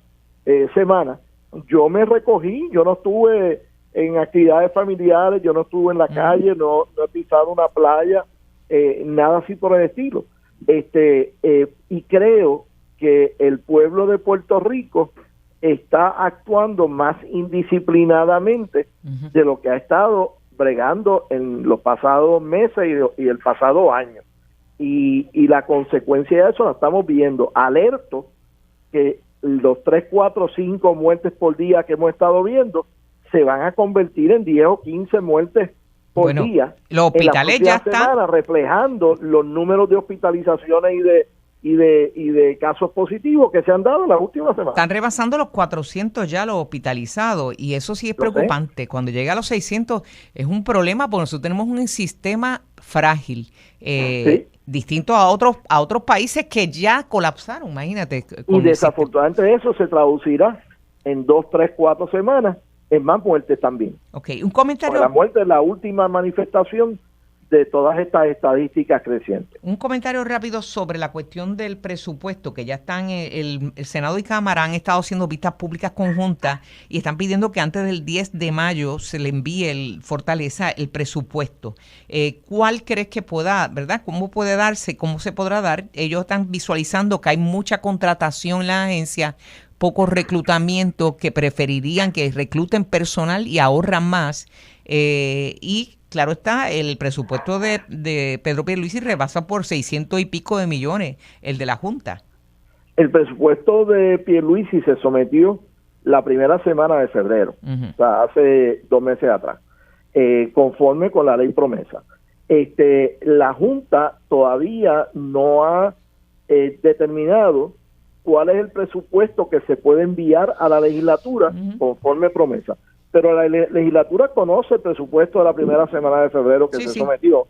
S5: semanas, yo me recogí, yo no estuve en actividades familiares, yo no estuve en la calle, no he pisado una playa, nada así por el estilo. Y creo que el pueblo de Puerto Rico está actuando más indisciplinadamente de lo que ha estado bregando en los pasados meses y el pasado año. Y la consecuencia de eso la estamos viendo. Alerto que los 3, 4, 5 muertes por día que hemos estado viendo se van a convertir en 10 o 15 muertes por día.
S4: Los hospitales ya están
S5: reflejando los números de hospitalizaciones y de casos positivos que se han dado en las últimas semanas.
S4: Están rebasando los 400 ya los hospitalizados, y eso sí es preocupante. Cuando llega a los 600 es un problema porque nosotros tenemos un sistema frágil, distinto a otros países que ya colapsaron, imagínate.
S5: Y desafortunadamente eso se traducirá en 2, 3, 4 semanas en más muertes también.
S4: Un comentario.
S5: Porque la muerte es la última manifestación de todas estas estadísticas crecientes.
S4: Un comentario rápido sobre la cuestión del presupuesto, que ya están, el Senado y Cámara han estado haciendo vistas públicas conjuntas y están pidiendo que antes del 10 de mayo se le envíe Fortaleza el presupuesto. ¿Cuál crees que pueda, verdad? ¿Cómo puede darse? ¿Cómo se podrá dar? Ellos están visualizando que hay mucha contratación en la agencia, poco reclutamiento, que preferirían que recluten personal y ahorran más. Y claro está, el presupuesto de Pedro Pierluisi rebasa por 600 y pico de millones el de la Junta.
S5: El presupuesto de Pierluisi se sometió la primera semana de febrero, o sea, hace 2 meses atrás, conforme con la ley promesa. La Junta todavía no ha determinado cuál es el presupuesto que se puede enviar a la legislatura conforme promesa. Pero la legislatura conoce el presupuesto de la primera semana de febrero que se sometió.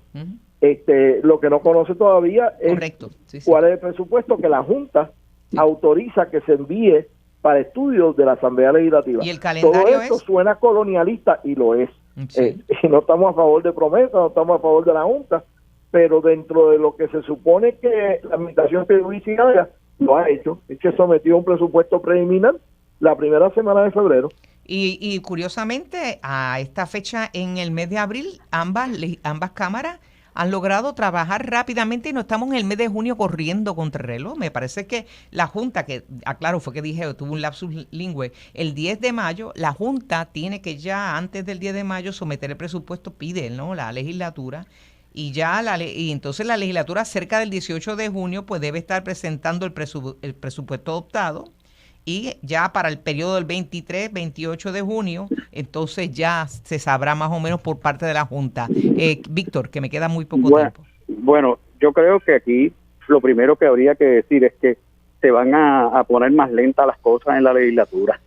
S5: Lo que no conoce todavía es cuál es el presupuesto que la Junta autoriza que se envíe para estudios de la Asamblea Legislativa.
S4: ¿Y el calendario
S5: todo esto suena colonialista y lo es. Y no estamos a favor de promesa, no estamos a favor de la Junta, pero dentro de lo que se supone que la administración Pierluisi haga, lo ha hecho. Es que sometió un presupuesto preliminar la primera semana de febrero.
S4: Y curiosamente, a esta fecha, en el mes de abril, ambas cámaras han logrado trabajar rápidamente y no estamos en el mes de junio corriendo contra el reloj. Me parece que la Junta, que aclaro, fue que dije, tuvo un lapsus lingüe, el 10 de mayo, la Junta tiene que ya antes del 10 de mayo someter el presupuesto, pide, ¿no?, la legislatura, y ya y entonces la legislatura cerca del 18 de junio pues debe estar presentando el presupuesto adoptado. Y ya para el periodo del 23, 28 de junio, entonces ya se sabrá más o menos por parte de la Junta. Víctor, que me queda muy poco tiempo.
S6: Bueno, yo creo que aquí lo primero que habría que decir es que se van a poner más lentas las cosas en la legislatura.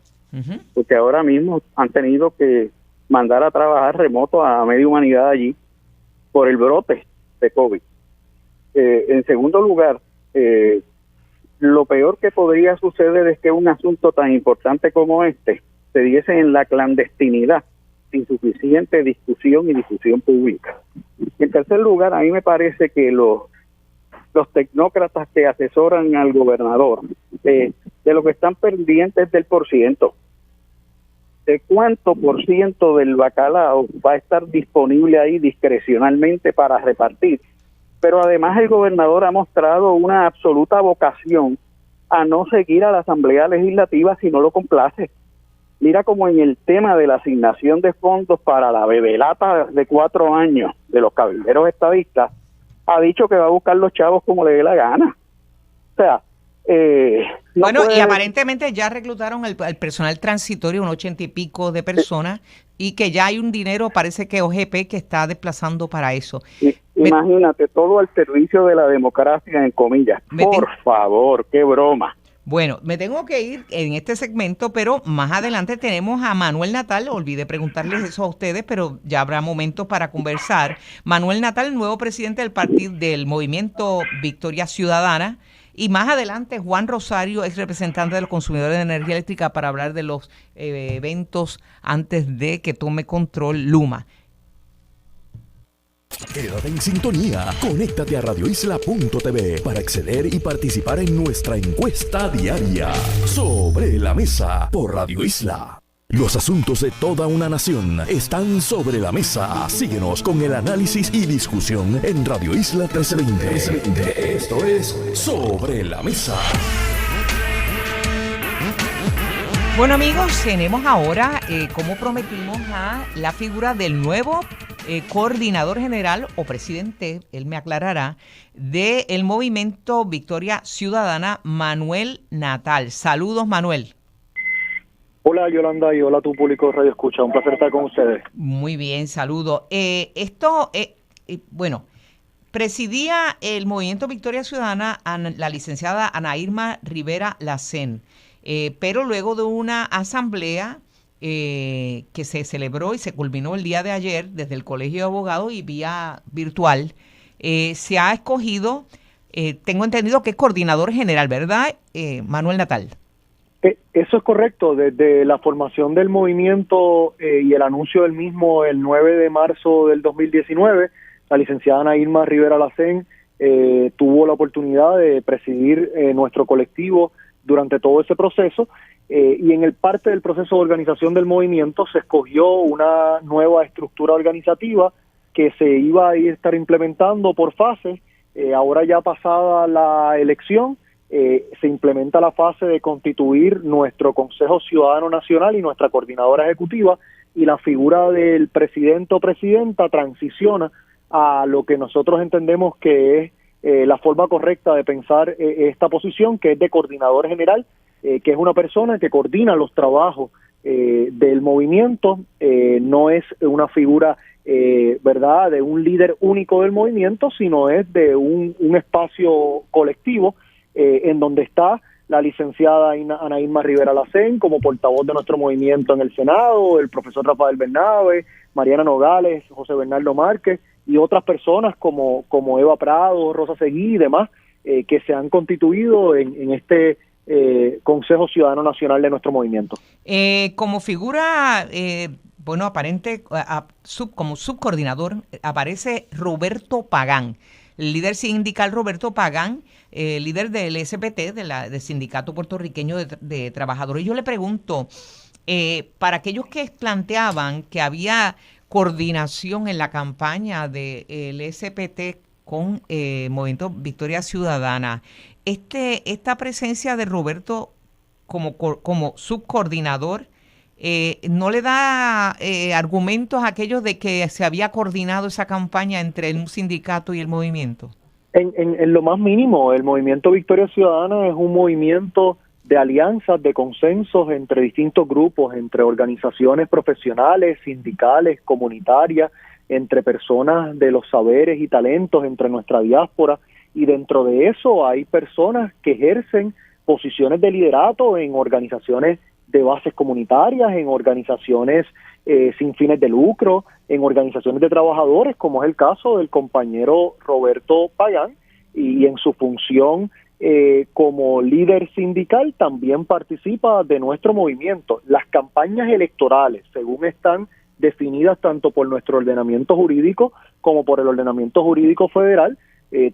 S6: Porque ahora mismo han tenido que mandar a trabajar remoto a media humanidad allí por el brote de COVID. En segundo lugar, lo peor que podría suceder es que un asunto tan importante como este se diese en la clandestinidad, sin suficiente discusión y difusión pública. En tercer lugar, a mí me parece que los tecnócratas que asesoran al gobernador, de lo que están pendientes del %. de cuánto por ciento del bacalao va a estar disponible ahí discrecionalmente para repartir. Pero además el gobernador ha mostrado una absoluta vocación a no seguir a la Asamblea Legislativa si no lo complace. Mira como en el tema de la asignación de fondos para la bebelata de 4 años de los cabilderos estadistas, ha dicho que va a buscar los chavos como le dé la gana. O sea, no
S4: bueno,
S6: puede...
S4: y aparentemente ya reclutaron el personal transitorio, un 80 y pico de personas, y que ya hay un dinero, parece que OGP, que está desplazando para eso.
S6: Imagínate, todo al servicio de la democracia, en comillas. Por favor, qué broma.
S4: Bueno, me tengo que ir en este segmento, pero más adelante tenemos a Manuel Natal. Olvidé preguntarles eso a ustedes, pero ya habrá momentos para conversar. Manuel Natal, nuevo presidente del partido del Movimiento Victoria Ciudadana. Y más adelante, Juan Rosario, ex representante de los consumidores de energía eléctrica, para hablar de los eventos antes de que tome control Luma.
S1: Quédate en sintonía, conéctate a radioisla.tv para acceder y participar en nuestra encuesta diaria Sobre la Mesa por Radio Isla. Los asuntos de toda una nación están sobre la mesa. Síguenos con el análisis y discusión en Radio Isla 1320. Esto es Sobre la Mesa.
S4: Bueno, amigos, tenemos ahora, como prometimos, a la figura del nuevo coordinador general o presidente, él me aclarará, del Movimiento Victoria Ciudadana, Manuel Natal. Saludos, Manuel.
S7: Hola, Yolanda, y hola a tu público Radio Escucha. Un placer estar con ustedes.
S4: Muy bien, saludo. Bueno, presidía el Movimiento Victoria Ciudadana la licenciada Ana Irma Rivera Lacén, pero luego de una asamblea que se celebró y se culminó el día de ayer desde el Colegio de Abogados y vía virtual, se ha escogido, tengo entendido que es coordinador general, ¿verdad, Manuel Natal?
S7: Eso es correcto. Desde la formación del movimiento y el anuncio del mismo el 9 de marzo del 2019, la licenciada Ana Irma Rivera Lacén tuvo la oportunidad de presidir nuestro colectivo durante todo ese proceso, y en el parte del proceso de organización del movimiento se escogió una nueva estructura organizativa que se iba a estar implementando por fases. Ahora ya pasada la elección, se implementa la fase de constituir nuestro Consejo Ciudadano Nacional y nuestra coordinadora ejecutiva, y la figura del presidente o presidenta transiciona a lo que nosotros entendemos que es la forma correcta de pensar esta posición, que es de coordinador general, que es una persona que coordina los trabajos del movimiento, no es una figura verdad de un líder único del movimiento, sino es de un espacio colectivo en donde está la licenciada Ana Irma Rivera Lacén como portavoz de nuestro movimiento en el Senado, el profesor Rafael Bernabe, Mariana Nogales, José Bernardo Márquez y otras personas como Eva Prado, Rosa Seguí y demás, que se han constituido en este Consejo Ciudadano Nacional de nuestro movimiento.
S4: Como figura, aparente, como subcoordinador, aparece Roberto Pagán, el líder sindical Roberto Pagán, líder del SPT, del Sindicato Puertorriqueño de Trabajadores. Yo le pregunto, para aquellos que planteaban que había coordinación en la campaña del SPT con Movimiento Victoria Ciudadana, esta presencia de Roberto como subcoordinador, ¿no le da argumentos a aquellos de que se había coordinado esa campaña entre un sindicato y el movimiento?
S7: En lo más mínimo, el Movimiento Victoria Ciudadana es un movimiento de alianzas, de consensos entre distintos grupos, entre organizaciones profesionales, sindicales, comunitarias, entre personas de los saberes y talentos, entre nuestra diáspora, y dentro de eso hay personas que ejercen posiciones de liderato en organizaciones de bases comunitarias, en organizaciones sin fines de lucro, en organizaciones de trabajadores, como es el caso del compañero Roberto Pagán, y en su función como líder sindical también participa de nuestro movimiento. Las campañas electorales, según están definidas tanto por nuestro ordenamiento jurídico como por el ordenamiento jurídico federal,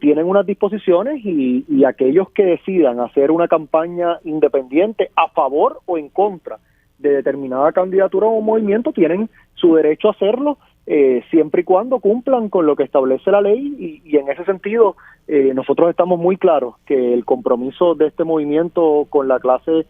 S7: tienen unas disposiciones y aquellos que decidan hacer una campaña independiente a favor o en contra de determinada candidatura o movimiento, tienen su derecho a hacerlo, siempre y cuando cumplan con lo que establece la ley, y en ese sentido nosotros estamos muy claros que el compromiso de este movimiento con la clase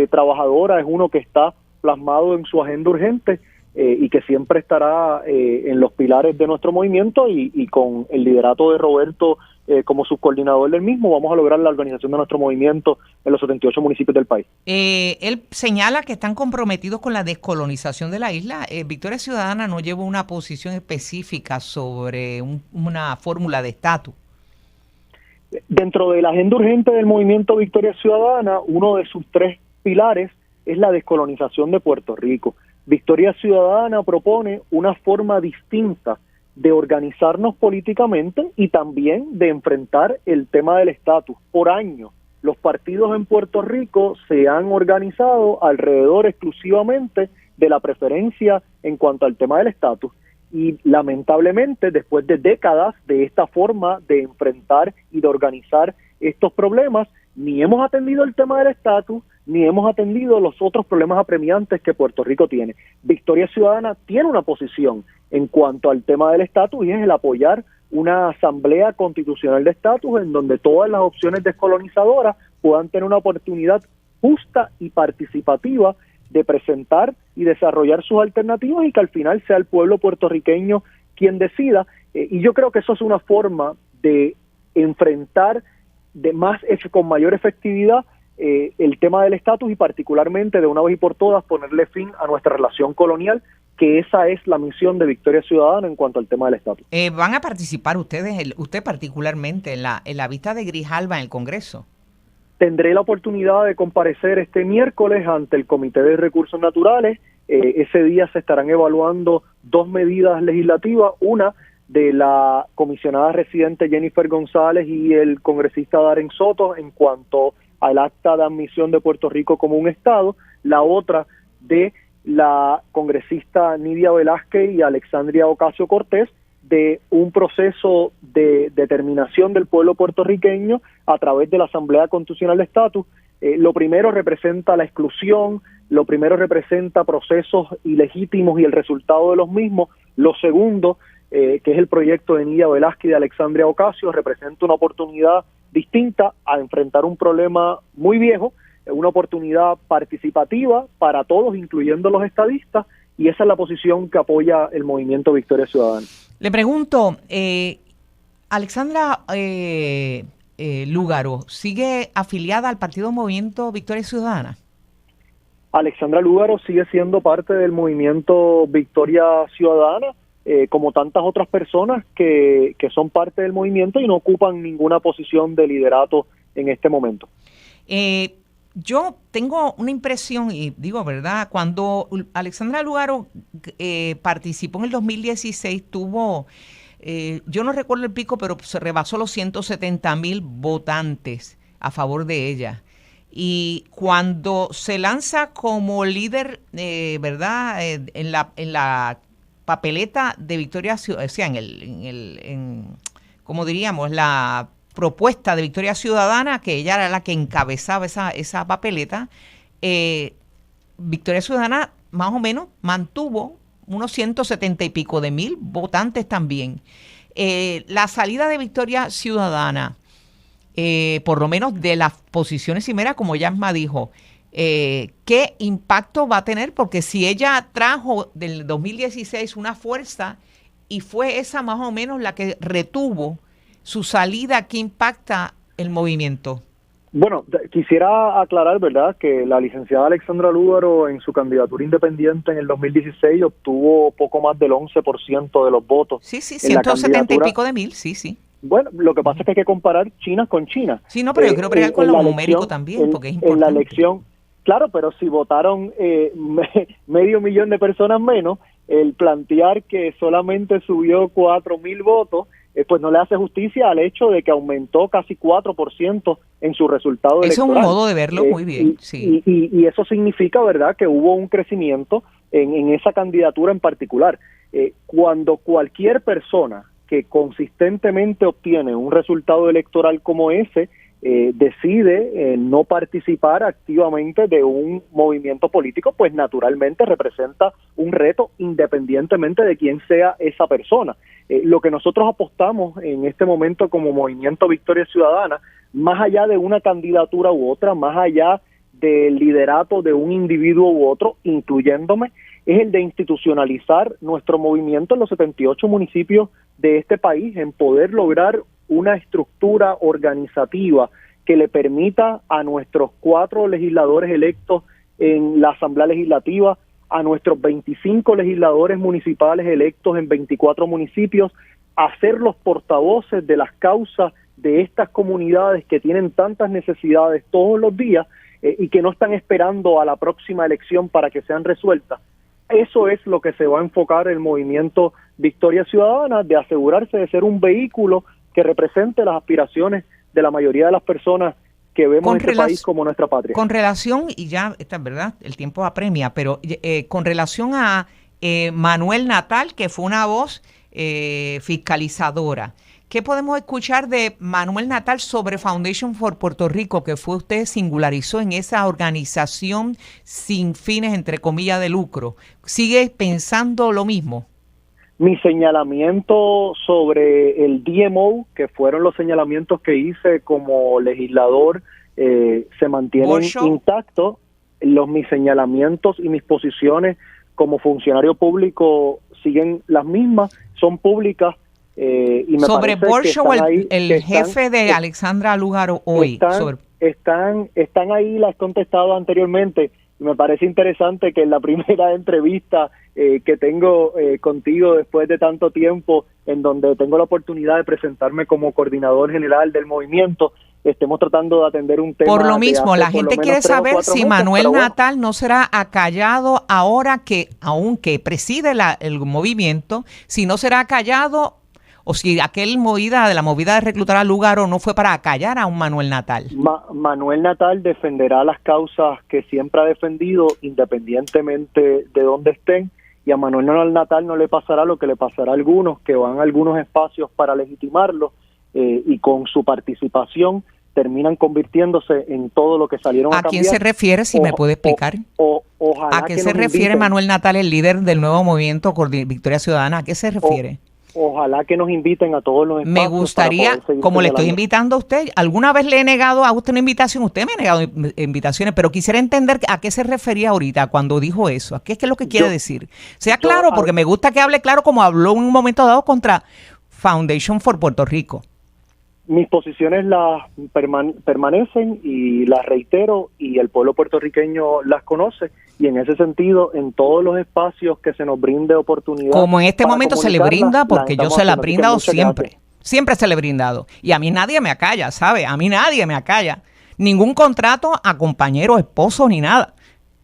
S7: trabajadora es uno que está plasmado en su agenda urgente, y que siempre estará en los pilares de nuestro movimiento, y con el liderato de Roberto como subcoordinador del mismo vamos a lograr la organización de nuestro movimiento en los 78 municipios del país.
S4: Él señala que están comprometidos con la descolonización de la isla. Victoria Ciudadana no lleva una posición específica sobre una fórmula de estatus.
S7: Dentro de la agenda urgente del movimiento Victoria Ciudadana, uno de sus 3 pilares es la descolonización de Puerto Rico. Victoria Ciudadana propone una forma distinta de organizarnos políticamente y también de enfrentar el tema del estatus. Por años, los partidos en Puerto Rico se han organizado alrededor exclusivamente de la preferencia en cuanto al tema del estatus, y lamentablemente después de décadas de esta forma de enfrentar y de organizar estos problemas, ni hemos atendido el tema del estatus, ni hemos atendido los otros problemas apremiantes que Puerto Rico tiene. Victoria Ciudadana tiene una posición en cuanto al tema del estatus, y es el apoyar una asamblea constitucional de estatus en donde todas las opciones descolonizadoras puedan tener una oportunidad justa y participativa de presentar y desarrollar sus alternativas, y que al final sea el pueblo puertorriqueño quien decida. Y yo creo que eso es una forma de enfrentar con mayor efectividad el tema del estatus, y particularmente de una vez y por todas ponerle fin a nuestra relación colonial, que esa es la misión de Victoria Ciudadana en cuanto al tema del estatus.
S4: ¿Van a participar usted particularmente en la vista de Grijalba en el Congreso?
S7: Tendré la oportunidad de comparecer este miércoles ante el Comité de Recursos Naturales. Ese día se estarán evaluando 2 medidas legislativas, una de la comisionada residente Jennifer González y el congresista Darren Soto en cuanto al acta de admisión de Puerto Rico como un estado, la otra de la congresista Nidia Velázquez y Alexandria Ocasio-Cortez, de un proceso de determinación del pueblo puertorriqueño a través de la Asamblea Constitucional de Estatus. Lo primero representa la exclusión, lo primero representa procesos ilegítimos y el resultado de los mismos. Lo segundo, que es el proyecto de Nidia Velázquez y de Alexandria Ocasio, representa una oportunidad distinta a enfrentar un problema muy viejo, una oportunidad participativa para todos, incluyendo los estadistas, y esa es la posición que apoya el movimiento Victoria Ciudadana.
S4: Le pregunto, Alexandra Lúgaro, ¿sigue afiliada al Partido Movimiento Victoria Ciudadana?
S7: Alexandra Lúgaro sigue siendo parte del movimiento Victoria Ciudadana, como tantas otras personas que son parte del movimiento y no ocupan ninguna posición de liderato en este momento.
S4: Yo tengo una impresión, y digo, ¿verdad? Cuando Alexandra Lúgaro participó en el 2016, tuvo, yo no recuerdo el pico, pero se rebasó los 170,000 votantes a favor de ella. Y cuando se lanza como líder, ¿verdad? En la papeleta de Victoria Ciudadana, o sea, como diríamos, la propuesta de Victoria Ciudadana, que ella era la que encabezaba esa papeleta, Victoria Ciudadana más o menos mantuvo unos 170 y pico de mil votantes también. La salida de Victoria Ciudadana, por lo menos de las posiciones cimeras, como ella misma dijo, ¿qué impacto va a tener? Porque si ella trajo del 2016 una fuerza y fue esa más o menos la que retuvo su salida, ¿qué impacta el movimiento?
S7: Bueno, quisiera aclarar, ¿verdad?, que la licenciada Alexandra Lúgaro en su candidatura independiente en el 2016 obtuvo poco más del 11% de los votos.
S4: Sí, 170 y pico de mil, sí.
S7: Bueno, lo que pasa es que hay que comparar China con China.
S4: Sí, no, pero yo quiero bregar con lo numérico también, porque es importante.
S7: En la elección, claro, pero si votaron 500,000 de personas menos, el plantear que solamente subió 4,000 votos, pues no le hace justicia al hecho de que aumentó casi 4% en su resultado electoral.
S4: Eso es un modo de verlo muy bien, sí.
S7: Y eso significa, ¿verdad?, que hubo un crecimiento en esa candidatura en particular. Cuando cualquier persona que consistentemente obtiene un resultado electoral como ese, decide no participar activamente de un movimiento político, pues naturalmente representa un reto independientemente de quién sea esa persona. Lo que nosotros apostamos en este momento como Movimiento Victoria Ciudadana, más allá de una candidatura u otra, más allá del liderato de un individuo u otro, incluyéndome, es el de institucionalizar nuestro movimiento en los 78 municipios de este país, en poder lograr una estructura organizativa que le permita a nuestros 4 legisladores electos en la Asamblea Legislativa, a nuestros 25 legisladores municipales electos en 24 municipios, hacer los portavoces de las causas de estas comunidades que tienen tantas necesidades todos los días y que no están esperando a la próxima elección para que sean resueltas. Eso es lo que se va a enfocar el movimiento Victoria Ciudadana, de asegurarse de ser un vehículo que represente las aspiraciones de la mayoría de las personas que vemos en este país como nuestra patria.
S4: Con relación, y ya, esta es verdad, el tiempo apremia, pero con relación a Manuel Natal, que fue una voz fiscalizadora, ¿qué podemos escuchar de Manuel Natal sobre Foundation for Puerto Rico, que fue usted singularizó en esa organización sin fines, entre comillas, de lucro? ¿Sigue pensando lo mismo?
S7: Mi señalamiento sobre el DMO, que fueron los señalamientos que hice como legislador, se mantienen intactos. Mis señalamientos y mis posiciones como funcionario público siguen las mismas, son públicas. Y me
S4: sobre
S7: Borshow,
S4: el jefe de Alexandra Lúgaro hoy.
S7: Están ahí, las he contestado anteriormente. Y me parece interesante que en la primera entrevista que tengo contigo después de tanto tiempo, en donde tengo la oportunidad de presentarme como coordinador general del movimiento, estemos tratando de atender un tema.
S4: Por lo mismo, la gente quiere saber si Manuel Natal no será acallado ahora que, aunque preside el movimiento, si no será acallado o si la movida de reclutar a Lúgaro no fue para acallar a un Manuel Natal.
S7: Manuel Natal defenderá las causas que siempre ha defendido, independientemente de dónde estén, y a Manuel Natal no le pasará lo que le pasará a algunos que van a algunos espacios para legitimarlo y con su participación terminan convirtiéndose en todo lo que salieron a cambiar.
S4: ¿A quién se refiere, si me puede explicar? ¿A qué se refiere Manuel Natal, el líder del nuevo movimiento Victoria Ciudadana? ¿A qué se refiere?
S7: Ojalá que nos inviten a todos los espacios.
S4: Me gustaría, como le estoy invitando a usted, alguna vez le he negado a usted una invitación, usted me ha negado invitaciones, pero quisiera entender a qué se refería ahorita cuando dijo eso, a qué es lo que quiere decir. Sea claro, porque me gusta que hable claro como habló en un momento dado contra Foundation for Puerto Rico.
S7: Mis posiciones las permanecen y las reitero, y el pueblo puertorriqueño las conoce, y en ese sentido, en todos los espacios que se nos brinde oportunidad.
S4: Como en este momento se le brinda, porque yo se la he brindado siempre. Siempre se le he brindado. Y a mí nadie me acalla, ¿sabe? A mí nadie me acalla. Ningún contrato a compañero, esposo, ni nada.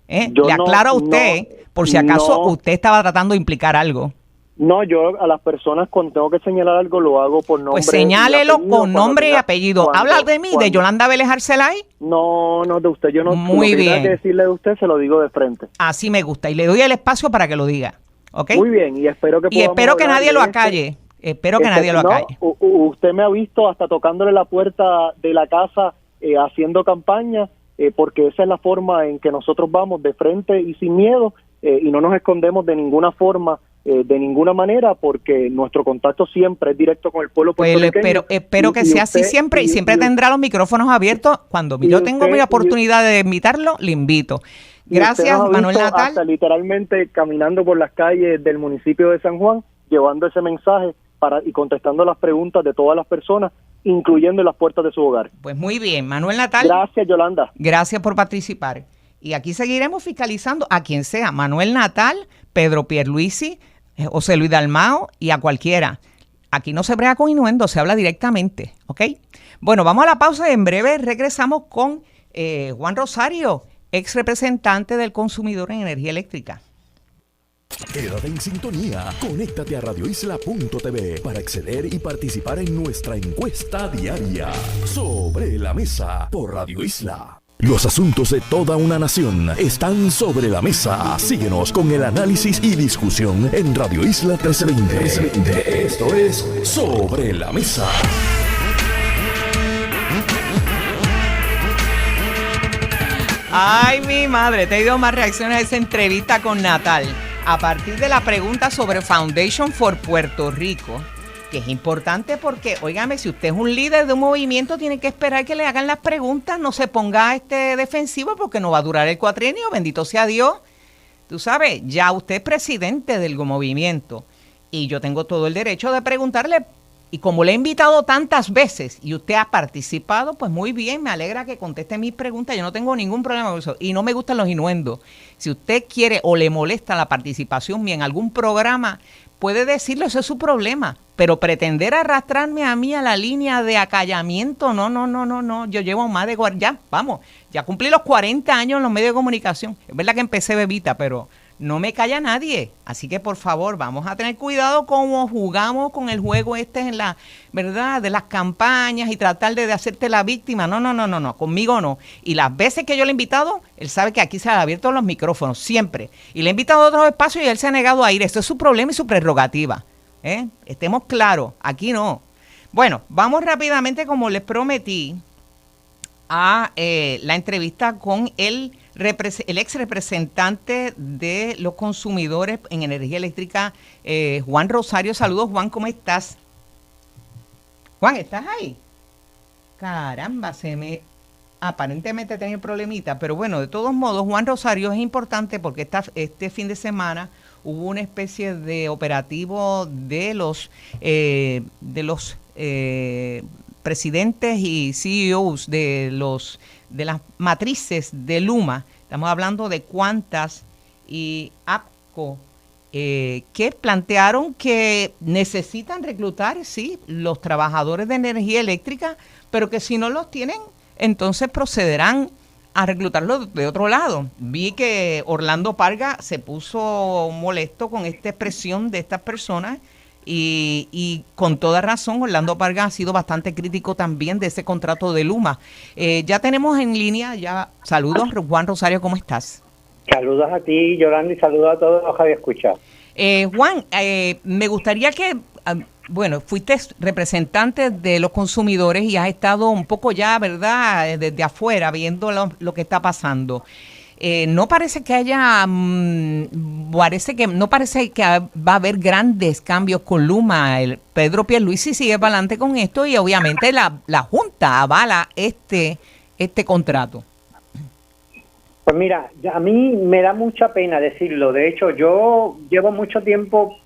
S4: Le aclaro a usted, por si acaso usted estaba tratando de implicar algo.
S7: No, yo a las personas cuando tengo que señalar algo lo hago por nombre.
S4: Pues señálelo con nombre y apellido. ¿Habla de mí, de Yolanda Vélez Arcelay?
S7: No, de usted. Yo no.
S4: Muy bien.
S7: Lo que tenga que decirle de usted se lo digo de frente.
S4: Así me gusta. Y le doy el espacio para que lo diga. ¿Ok?
S7: Muy bien. Y espero que
S4: nadie lo acalle. Espero que nadie lo acalle.
S7: Usted me ha visto hasta tocándole la puerta de la casa haciendo campaña, porque esa es la forma en que nosotros vamos, de frente y sin miedo, y no nos escondemos de ninguna forma, de ninguna manera, porque nuestro contacto siempre es directo con el pueblo puertorriqueño.
S4: Pero espero que sea así siempre, y siempre tendrá los micrófonos abiertos. Cuando yo tengo mi oportunidad de invitarlo, le invito. Gracias, Manuel Natal.
S7: Hasta literalmente caminando por las calles del municipio de San Juan, llevando ese mensaje y contestando las preguntas de todas las personas, incluyendo en las puertas de su hogar.
S4: Pues muy bien, Manuel Natal.
S7: Gracias, Yolanda.
S4: Gracias por participar. Y aquí seguiremos fiscalizando a quien sea, Manuel Natal, Pedro Pierluisi, José Luis Dalmao y a cualquiera. Aquí no se brega con innuendo, se habla directamente, ¿ok? Bueno, vamos a la pausa y en breve regresamos con Juan Rosario, ex representante del consumidor en energía eléctrica.
S1: Quédate en sintonía, conéctate a radioisla.tv para acceder y participar en nuestra encuesta diaria Sobre la Mesa por Radio Isla. Los asuntos de toda una nación están sobre la mesa. Síguenos con el análisis y discusión en Radio Isla 1320. Esto es Sobre la Mesa.
S4: Ay, mi madre, te he ido más reacciones a esa entrevista con Natal. A partir de la pregunta sobre Foundation for Puerto Rico, que es importante porque, óigame, si usted es un líder de un movimiento, tiene que esperar que le hagan las preguntas, no se ponga defensivo porque no va a durar el cuatrienio, bendito sea Dios. Tú sabes, ya usted es presidente del movimiento y yo tengo todo el derecho de preguntarle. Y como le he invitado tantas veces y usted ha participado, pues muy bien, me alegra que conteste mis preguntas. Yo no tengo ningún problema con eso y no me gustan los innuendos. Si usted quiere o le molesta la participación mía en algún programa, puede decirlo, eso es su problema. Pero pretender arrastrarme a mí a la línea de acallamiento, no. Yo llevo más de... Ya cumplí los 40 años en los medios de comunicación. Es verdad que empecé bebita, pero... no me calla nadie, así que por favor vamos a tener cuidado cómo jugamos con el juego en la verdad de las campañas y tratar de hacerte la víctima. No, conmigo no. Y las veces que yo le he invitado, él sabe que aquí se han abierto los micrófonos, siempre. Y le he invitado a otros espacios y él se ha negado a ir. Eso es su problema y su prerrogativa. Estemos claros, aquí no. Bueno, vamos rápidamente, como les prometí, a la entrevista con el ex representante de los consumidores en energía eléctrica, Juan Rosario. Saludos, Juan, ¿cómo estás? Juan, ¿estás ahí? Caramba, aparentemente he tenido problemita, pero bueno, de todos modos, Juan Rosario es importante porque este fin de semana hubo una especie de operativo de los presidentes y CEOs de las matrices de Luma. Estamos hablando de Qantas y APCO, que plantearon que necesitan reclutar, sí, los trabajadores de energía eléctrica, pero que si no los tienen, entonces procederán a reclutarlos de otro lado. Vi que Orlando Parga se puso molesto con esta expresión de estas personas y con toda razón. Orlando Parga ha sido bastante crítico también de ese contrato de Luma. Ya tenemos en línea, saludos, Juan Rosario, ¿cómo estás?
S8: Saludos a ti, Yolanda, y saludos a todos los que habéis escuchado.
S4: Juan, me gustaría que, fuiste representante de los consumidores y has estado un poco ya, ¿verdad?, desde afuera viendo lo que está pasando. No parece que no parece que va a haber grandes cambios con Luma. Pedro Pierluisi sigue para adelante con esto y obviamente la Junta avala este contrato.
S8: Pues mira, a mí me da mucha pena decirlo. De hecho, yo llevo mucho tiempo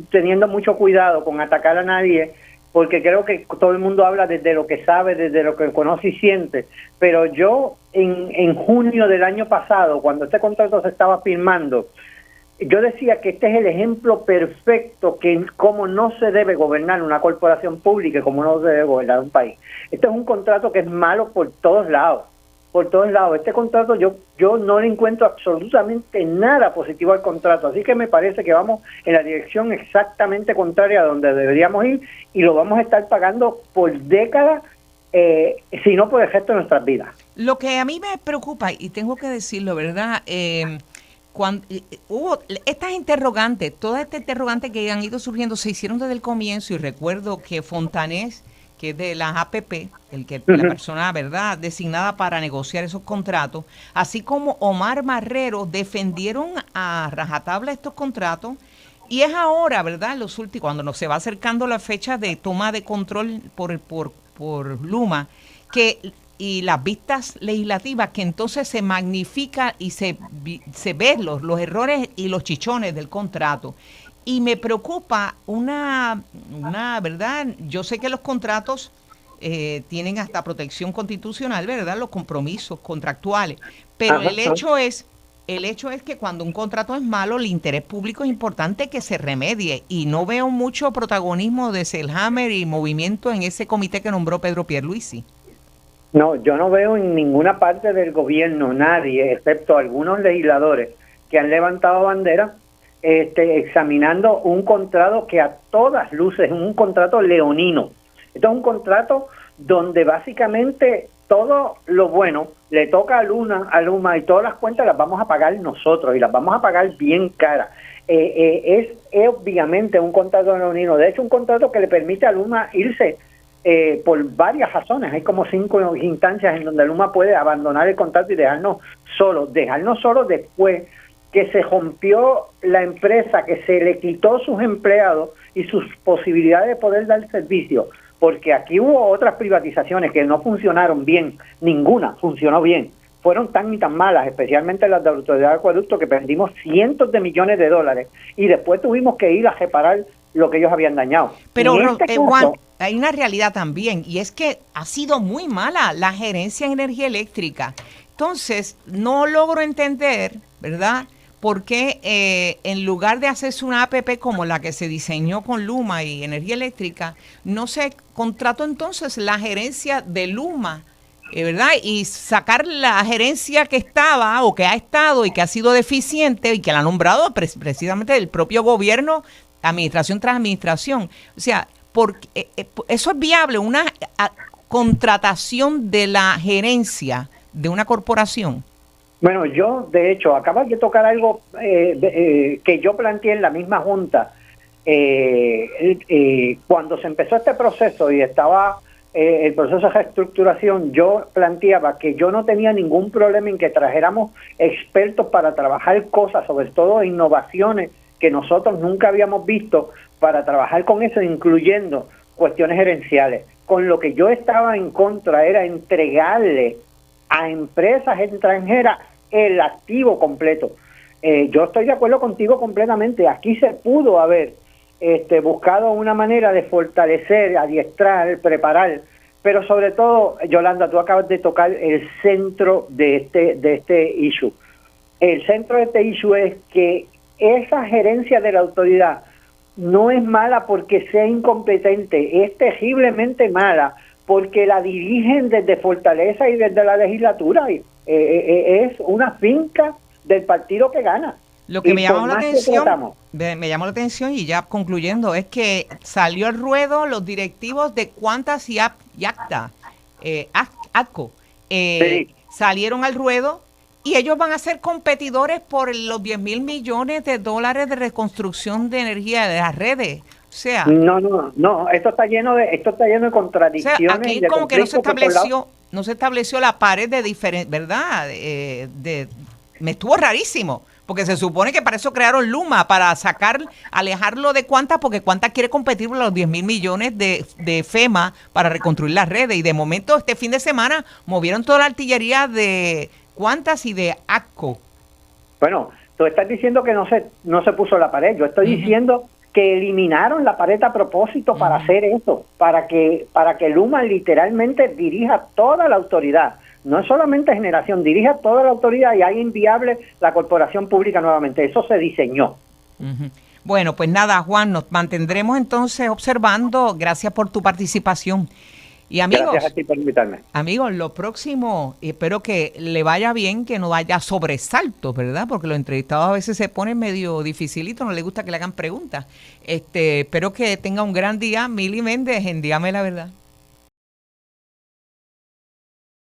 S8: teniendo mucho cuidado con atacar a nadie, porque creo que todo el mundo habla desde lo que sabe, desde lo que conoce y siente. Pero yo, en junio del año pasado, cuando este contrato se estaba firmando, yo decía que este es el ejemplo perfecto que cómo no se debe gobernar una corporación pública y cómo no se debe gobernar un país. Este es un contrato que es malo por todos lados. Por todos lados. Este contrato yo no le encuentro absolutamente nada positivo al contrato, así que me parece que vamos en la dirección exactamente contraria a donde deberíamos ir y lo vamos a estar pagando por décadas, si no por el resto de nuestras vidas.
S4: Lo que a mí me preocupa, y tengo que decirlo, ¿verdad?, cuando hubo estas interrogantes, todas estas interrogantes que han ido surgiendo se hicieron desde el comienzo, y recuerdo que Fontanés, que es de las APP, la persona, ¿verdad?, designada para negociar esos contratos, así como Omar Marrero, defendieron a rajatabla estos contratos, y es ahora, ¿verdad?, los últimos, cuando nos se va acercando la fecha de toma de control por Luma, y las vistas legislativas, que entonces se magnifica y se ve los errores y los chichones del contrato. Y me preocupa una verdad, yo sé que los contratos tienen hasta protección constitucional, ¿verdad?, los compromisos contractuales, pero el hecho es que cuando un contrato es malo, el interés público es importante que se remedie, y no veo mucho protagonismo de Selhammer y movimiento en ese comité que nombró Pedro Pierluisi.
S8: No, yo no veo en ninguna parte del gobierno nadie, excepto algunos legisladores que han levantado bandera, examinando un contrato que a todas luces es un contrato leonino. Esto es un contrato donde básicamente todo lo bueno le toca a Luma, y todas las cuentas las vamos a pagar nosotros, y las vamos a pagar bien caras. Es obviamente un contrato leonino. De hecho, un contrato que le permite a Luma irse por varias razones. Hay como 5 instancias en donde Luma puede abandonar el contrato y dejarnos solos después que se rompió la empresa, que se le quitó sus empleados y sus posibilidades de poder dar servicio, porque aquí hubo otras privatizaciones que no funcionaron bien, ninguna funcionó bien, fueron tan y tan malas, especialmente las de la Autoridad de Acueducto, que perdimos cientos de millones de dólares y después tuvimos que ir a reparar lo que ellos habían dañado.
S4: Pero Juan, hay una realidad también, y es que ha sido muy mala la gerencia en energía eléctrica. Entonces, no logro entender, ¿verdad?, por qué en lugar de hacerse una APP como la que se diseñó con Luma y energía eléctrica, no se contrató entonces la gerencia de Luma, ¿verdad? Y sacar la gerencia que estaba o que ha estado y que ha sido deficiente y que la ha nombrado precisamente el propio gobierno, administración tras administración. O sea, porque eso es viable, una contratación de la gerencia de una corporación.
S8: Bueno, yo, de hecho, acabas de tocar algo que yo planteé en la misma junta. Cuando se empezó este proceso y estaba el proceso de reestructuración, yo planteaba que yo no tenía ningún problema en que trajéramos expertos para trabajar cosas, sobre todo innovaciones que nosotros nunca habíamos visto, para trabajar con eso, incluyendo cuestiones gerenciales. Con lo que yo estaba en contra era entregarle a empresas extranjeras el activo completo. Yo estoy de acuerdo contigo completamente. Aquí se pudo haber buscado una manera de fortalecer, adiestrar, preparar, pero sobre todo, Yolanda, tú acabas de tocar el centro de este issue. El centro de este issue es que esa gerencia de la autoridad no es mala porque sea incompetente, es terriblemente mala porque la dirigen desde Fortaleza y desde la legislatura. Es una finca del partido que gana.
S4: Lo que me llamó la atención, y ya concluyendo, es que salió al ruedo los directivos de Qantas y ATCO.
S8: Sí.
S4: Salieron al ruedo y ellos van a ser competidores por los 10,000 millones de dólares de reconstrucción de energía de las redes. O sea,
S8: no, esto está lleno de contradicciones.
S4: O sea, aquí como que no se estableció la pared de diferencia, ¿verdad? Me estuvo rarísimo, porque se supone que para eso crearon Luma, para alejarlo de Qantas, porque Qantas quiere competir por los 10,000 millones de FEMA para reconstruir las redes. Y de momento, este fin de semana, movieron toda la artillería de Qantas y de ATCO.
S8: Bueno, tú estás diciendo que no se puso la pared. Yo estoy diciendo que eliminaron la pared a propósito para hacer eso, para que Luma literalmente dirija toda la autoridad. No es solamente generación, dirija toda la autoridad y hay inviable la corporación pública nuevamente. Eso se diseñó.
S4: Bueno, pues nada, Juan, nos mantendremos entonces observando. Gracias por tu participación. Y amigos,
S8: gracias a ti por invitarme.
S4: Amigos, lo próximo, espero que le vaya bien, que no haya sobresaltos, ¿verdad? Porque los entrevistados a veces se ponen medio dificilitos, no les gusta que le hagan preguntas. Espero que tenga un gran día. Mili Méndez, en Dígame la Verdad.